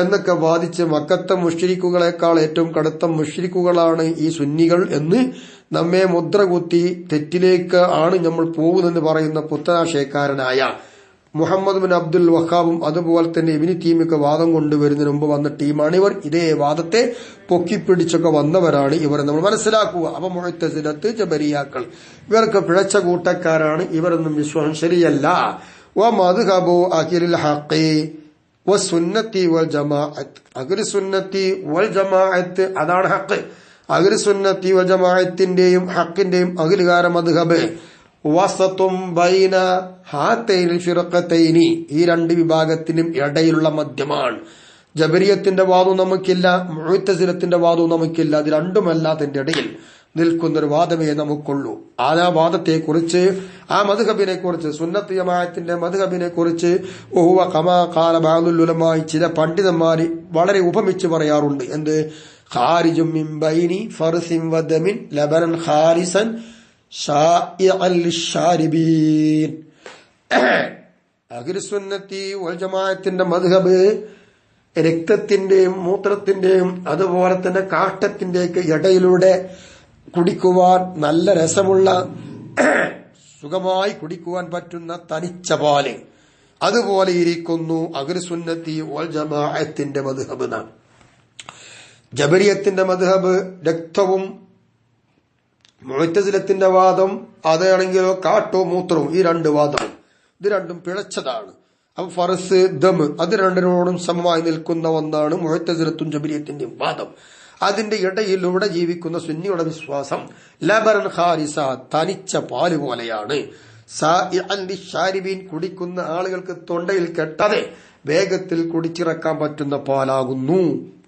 എന്നൊക്കെ വാദിച്ച് മക്കത്തെ മുശ്രിക്കുകളെക്കാൾ ഏറ്റവും കടുത്ത മുശ്രിക്കുകളാണ് ഈ സുന്നികൾ എന്ന് നമ്മെ മുദ്രകുത്തി തെറ്റിലേക്ക് ആണ് നമ്മൾ പോകുന്നതെന്ന് പറയുന്ന പുത്തനാശയക്കാരനായ മുഹമ്മദ് ബിൻ അബ്ദുൽ വഹാബും അതുപോലെ തന്നെ ഇബ്നു തീമിയൊക്കെ വാദം കൊണ്ടുവരുന്നതിന് മുമ്പ് വന്ന ടീമാണ് ഇവർ. ഇതേ വാദത്തെ പൊക്കിപ്പിടിച്ചൊക്കെ വന്നവരാണ് ഇവർ നമ്മൾ മനസ്സിലാക്കുക. അപ്പൊ മുഅ്തസിലത്ത്, ജബരിയാക്കൾ ഇവർക്ക് പിഴച്ച കൂട്ടക്കാരാണ്. ഇവരൊന്നും വിശ്വാസം ശരിയല്ല. വമദ്ഹബു അഖിലുൽ ഹഖി വസുന്നത്തി വൽ ജമാഅത്ത്, അഖിലു സുന്നത്തി വൽ ജമാഅത്ത് അതാണ് ഹഖ്. അഖിലു സുന്നത്തി വൽ ജമാഅത്തിന്റെയും ഹഖിന്റെയും അഖിലുകാര മദ്ഹബ് വസതും ബൈന ഹാതൈനിൽ ഫിർഖതൈനി, ഈ രണ്ട് വിഭാഗത്തിനും ഇടയിലുള്ള മധ്യമാണ്. ജബരിയത്തിന്റെ വാദവും നമുക്കില്ല, മുഅ്തസിലത്തിന്റെ വാദവും നമുക്കില്ല. ഇത് രണ്ടുമല്ലാത്തതിന്റെ ഇടയിൽ നിൽക്കുന്നൊരു വാദമേ നമുക്കുള്ളൂ. ആ വാദത്തെക്കുറിച്ച്, ആ മദ്ഹബിനെ കുറിച്ച്, സുന്നത്ത് ജമാഅത്തിന്റെ മദ്ഹബിനെ കുറിച്ച് വഹുവ കമാ ഖാല ബഅദുൽ ഉലമാ, ചില പണ്ഡിതന്മാർ വളരെ ഉപമിച്ച് പറയാറുണ്ട്. എന്ത്? ഖാരിജും മിൻ ബൈനി ഫർസിൻ വദമിൻ ലബനൻ ഖാലിസൻ ഷായിഅൻ ലിശ്ശാരിബീൻ. അഹ്ലുസുന്നത്തി വൽ ജമാഅത്തിന്റെ മദ്ഹബ് രക്തത്തിന്റെയും മൂത്രത്തിന്റെയും അതുപോലെ തന്നെ കാഷ്ടത്തിന്റെയൊക്കെ ഇടയിലൂടെ കുടിക്കുവാൻ നല്ല രസമുള്ള, സുഖമായി കുടിക്കുവാൻ പറ്റുന്ന തനിച്ച പാല്, അതുപോലെ ഇരിക്കുന്നു അഹ്ലുസുന്നത്തി വൽ ജമാഅത്തിന്റെ മദ്ഹബ്. ജബരിയത്തിന്റെ മദ്ഹബ് രക്തവും, മുഅ്തസിലത്തിന്റെ വാദം അതാണെങ്കിലോ കാട്ടോ മൂത്രവും, ഈ രണ്ട് വാദവും ഇത് രണ്ടും പിഴച്ചതാണ്. അപ്പൊ ഫർസ്, ദം അത് രണ്ടിനോടും സമമായി നിൽക്കുന്ന ഒന്നാണ് മുഅ്തസിലത്തും ജബരിയത്തിന്റെയും വാദം. അതിന്റെ ഇടയിലൂടെ ജീവിക്കുന്ന സുന്നിയുടെ വിശ്വാസം ലബറൻ ഖാരിസ, തനിച്ച പാല് പോലെയാണ്. സായിഅൻ ലിശ്ശാരിബീൻ, കുടിക്കുന്ന ആളുകൾക്ക് തൊണ്ടയിൽ കെട്ടാതെ വേഗത്തിൽ കുടിച്ചിറക്കാൻ പറ്റുന്ന പാലാകുന്നു.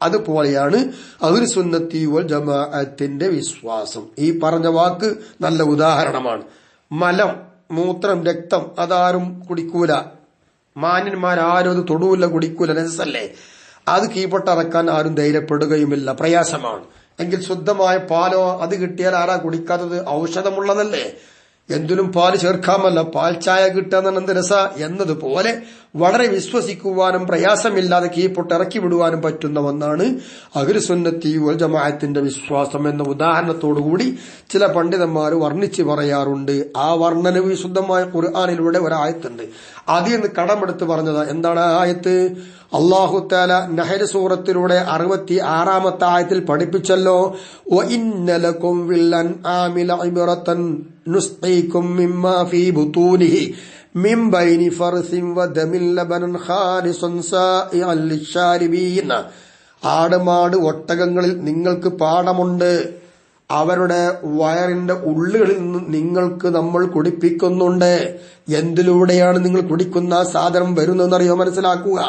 അതുപോലെയാണ് അഹ്ലുസുന്നത്തി വൽ ജമാഅത്തിന്റെ വിശ്വാസം. ഈ പറഞ്ഞ വാക്ക് നല്ല ഉദാഹരണമാണ്. മലം, മൂത്രം, രക്തം അതാരും കുടിക്കൂല, മാന്യന്മാരാരും അത് തൊടൂല, കുടിക്കൂല, നജസല്ലേ. അത് കീഴ്പെട്ടിറക്കാൻ ആരും ധൈര്യപ്പെടുകയുമില്ല, പ്രയാസമാണ്. എങ്കിൽ ശുദ്ധമായ പാലോ അത് കിട്ടിയാൽ ആരാ കുടിക്കാത്തത്? ഔഷധമുള്ളതല്ലേ, എന്തിനും പാല് ചേർക്കാമല്ല, പാൽ ചായ കിട്ടാൻ എന്ത് രസ എന്നതുപോലെ വളരെ വിശ്വസിക്കുവാനും പ്രയാസമില്ലാതെ കീഴ്പൊട്ടിറക്കി വിടുവാനും പറ്റുന്ന ഒന്നാണ് അഹ്ലുസുന്നത്തി വൽ ജമാഅത്തിന്റെ വിശ്വാസം എന്ന ഉദാഹരണത്തോടുകൂടി ചില പണ്ഡിതന്മാർ വർണ്ണിച്ച് പറയാറുണ്ട്. ആ വർണ്ണന വിശുദ്ധമായ ഖുർആനിലൂടെ ഒരായത്തുണ്ട്, അതിൽ നിന്ന് കടമെടുത്ത് പറഞ്ഞതാ. എന്താണ് ആ ആയത്ത്? അല്ലാഹു തആല നഹ്ൽ സൂറത്തിലൂടെ 66-ാമത്തെ ആയത്തിൽ പഠിപ്പിച്ചല്ലോ, വഇന്ന ലകും ഫിൽ അൻആമി ലഇബ്റതൻ നുസ്ഖീകും മിമ്മാ ഫീ ബുതൂനിഹി മിൻ ബൈനി ഫർസിൻ വദമിൻ ലബനൻ ഖാലിസൻ സായിഅൻ ലിശ്ശാരിബീൻ. ആടുമാട് ഒട്ടകങ്ങളിൽ നിങ്ങൾക്ക് പാഠമുണ്ട്, അവരുടെ വയറിന്റെ ഉള്ളുകളിൽ നിന്ന് നിങ്ങൾക്ക് നമ്മൾ കുടിപ്പിക്കുന്നുണ്ട്. എന്തിലൂടെയാണ് നിങ്ങൾ കുടിക്കുന്ന സാധനം വരുന്നതെന്നറിയോ? മനസ്സിലാക്കുക.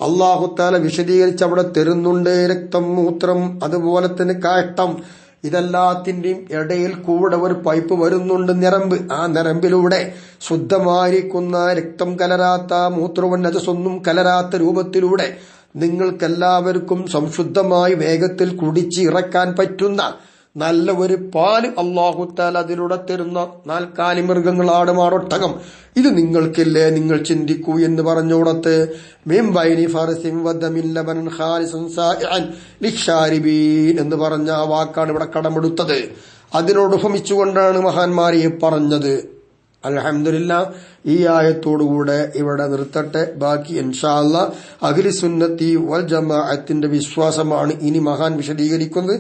അല്ലാഹു തആല വിശദീകരിച്ച് അവിടെ തരുന്നുണ്ട്. രക്തം, മൂത്രം, അതുപോലെ തന്നെ കാഷ്ടം, ഇതെല്ലാത്തിന്റെയും ഇടയിൽ കൂടെ ഒരു പൈപ്പ് വരുന്നുണ്ട്, ഞരമ്പ്. ആ ഞരമ്പിലൂടെ ശുദ്ധമായിരിക്കുന്ന രക്തം കലരാത്ത മൂത്രവും നജസൊന്നും കലരാത്ത രൂപത്തിലൂടെ നിങ്ങൾക്കെല്ലാവർക്കും സംശുദ്ധമായി വേഗത്തിൽ കുടിച്ച് ഇറക്കാൻ പറ്റുന്ന നല്ല ഒരു പാല് അല്ലാഹു തആല അതിലൂടെ തരുന്ന 4 കാലി മൃഗങ്ങൾ, ആട്, മാടൊട്ടകം, ഇത് നിങ്ങൾക്കില്ലേ, നിങ്ങൾ ചിന്തിക്കൂ എന്ന് പറഞ്ഞോടത്ത് മിൻ ബൈനി ഫർസിൻ വദമിൻ ലബനൻ ഖാലിസൻ സായിഅൻ ലിശാരിബീൻ എന്ന് പറഞ്ഞ ആ വാക്കാണ് ഇവിടെ കടമെടുത്തത്. അതിനോട് ഉപമിച്ചുകൊണ്ടാണ് മഹാന്മാരെ പറഞ്ഞത്. അൽഹംദുലില്ലാ, ഈ ആയത്തോടുകൂടെ ഇവിടെ നിർത്തട്ടെ. ബാക്കി ഇൻഷാ അല്ലാഹ് അഹ്ലി സുന്നത്തി വൽ ജമാഅത്തിന്റെ വിശ്വാസമാണ് ഇനി മഹാൻ വിശദീകരിക്കുന്നത്.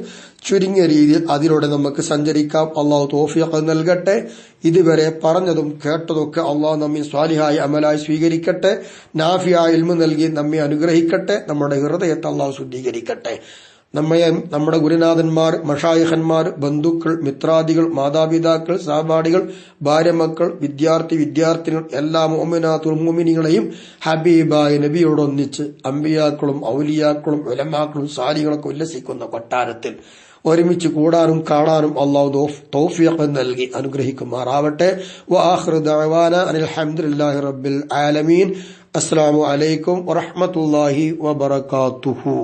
ചുരുങ്ങിയ രീതിയിൽ അതിലൂടെ നമുക്ക് സഞ്ചരിക്കാം. അള്ളാഹു തൗഫീഖ് നൽകട്ടെ. ഇതുവരെ പറഞ്ഞതും കേട്ടതൊക്കെ അള്ളാഹു നമ്മെ സ്വാലിഹായ അമലായി സ്വീകരിക്കട്ടെ. നാഫിയായ ഇൽമു നൽകി നമ്മെ അനുഗ്രഹിക്കട്ടെ. നമ്മുടെ ഹൃദയത്തെ അള്ളാഹു ശുദ്ധീകരിക്കട്ടെ. നമ്മുടെ ഗുരുനാഥന്മാർ, മഷായിഖന്മാർ, ബന്ധുക്കൾ, മിത്രാദികൾ, മാതാപിതാക്കൾ, സഹപാഠികൾ, ഭാര്യമക്കൾ, വിദ്യാർത്ഥിനികൾ, എല്ലാ മുഅ്മിനാത്തുൽ മുഅ്മിനീങ്ങളെയും ഹബീബായ നബിയോടൊന്നിച്ച് അമ്പിയാക്കളും ഔലിയാക്കളും ഉലമാക്കളും സാലികളൊക്കെ ഉല്ലസിക്കുന്ന കൊട്ടാരത്തിൽ ഒരുമിച്ച് കൂടാനും കാണാനും അല്ലാഹു തൗഫീഖ് നൽകി അനുഗ്രഹിക്കുമാറാവട്ടെ. വആഖിറു ദഅവാനാ അനിൽ ഹംദുലില്ലാഹി റബ്ബിൽ ആലമീൻ. അസ്സലാമു അലൈക്കും വറഹ്മത്തുള്ളാഹി വബറകാതുഹു.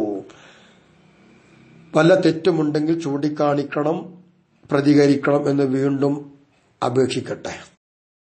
പല തെറ്റുമുണ്ടെങ്കിൽ ചൂണ്ടിക്കാണിക്കണം, പ്രതികരിക്കണം എന്ന് വീണ്ടും അപേക്ഷിക്കട്ടെ.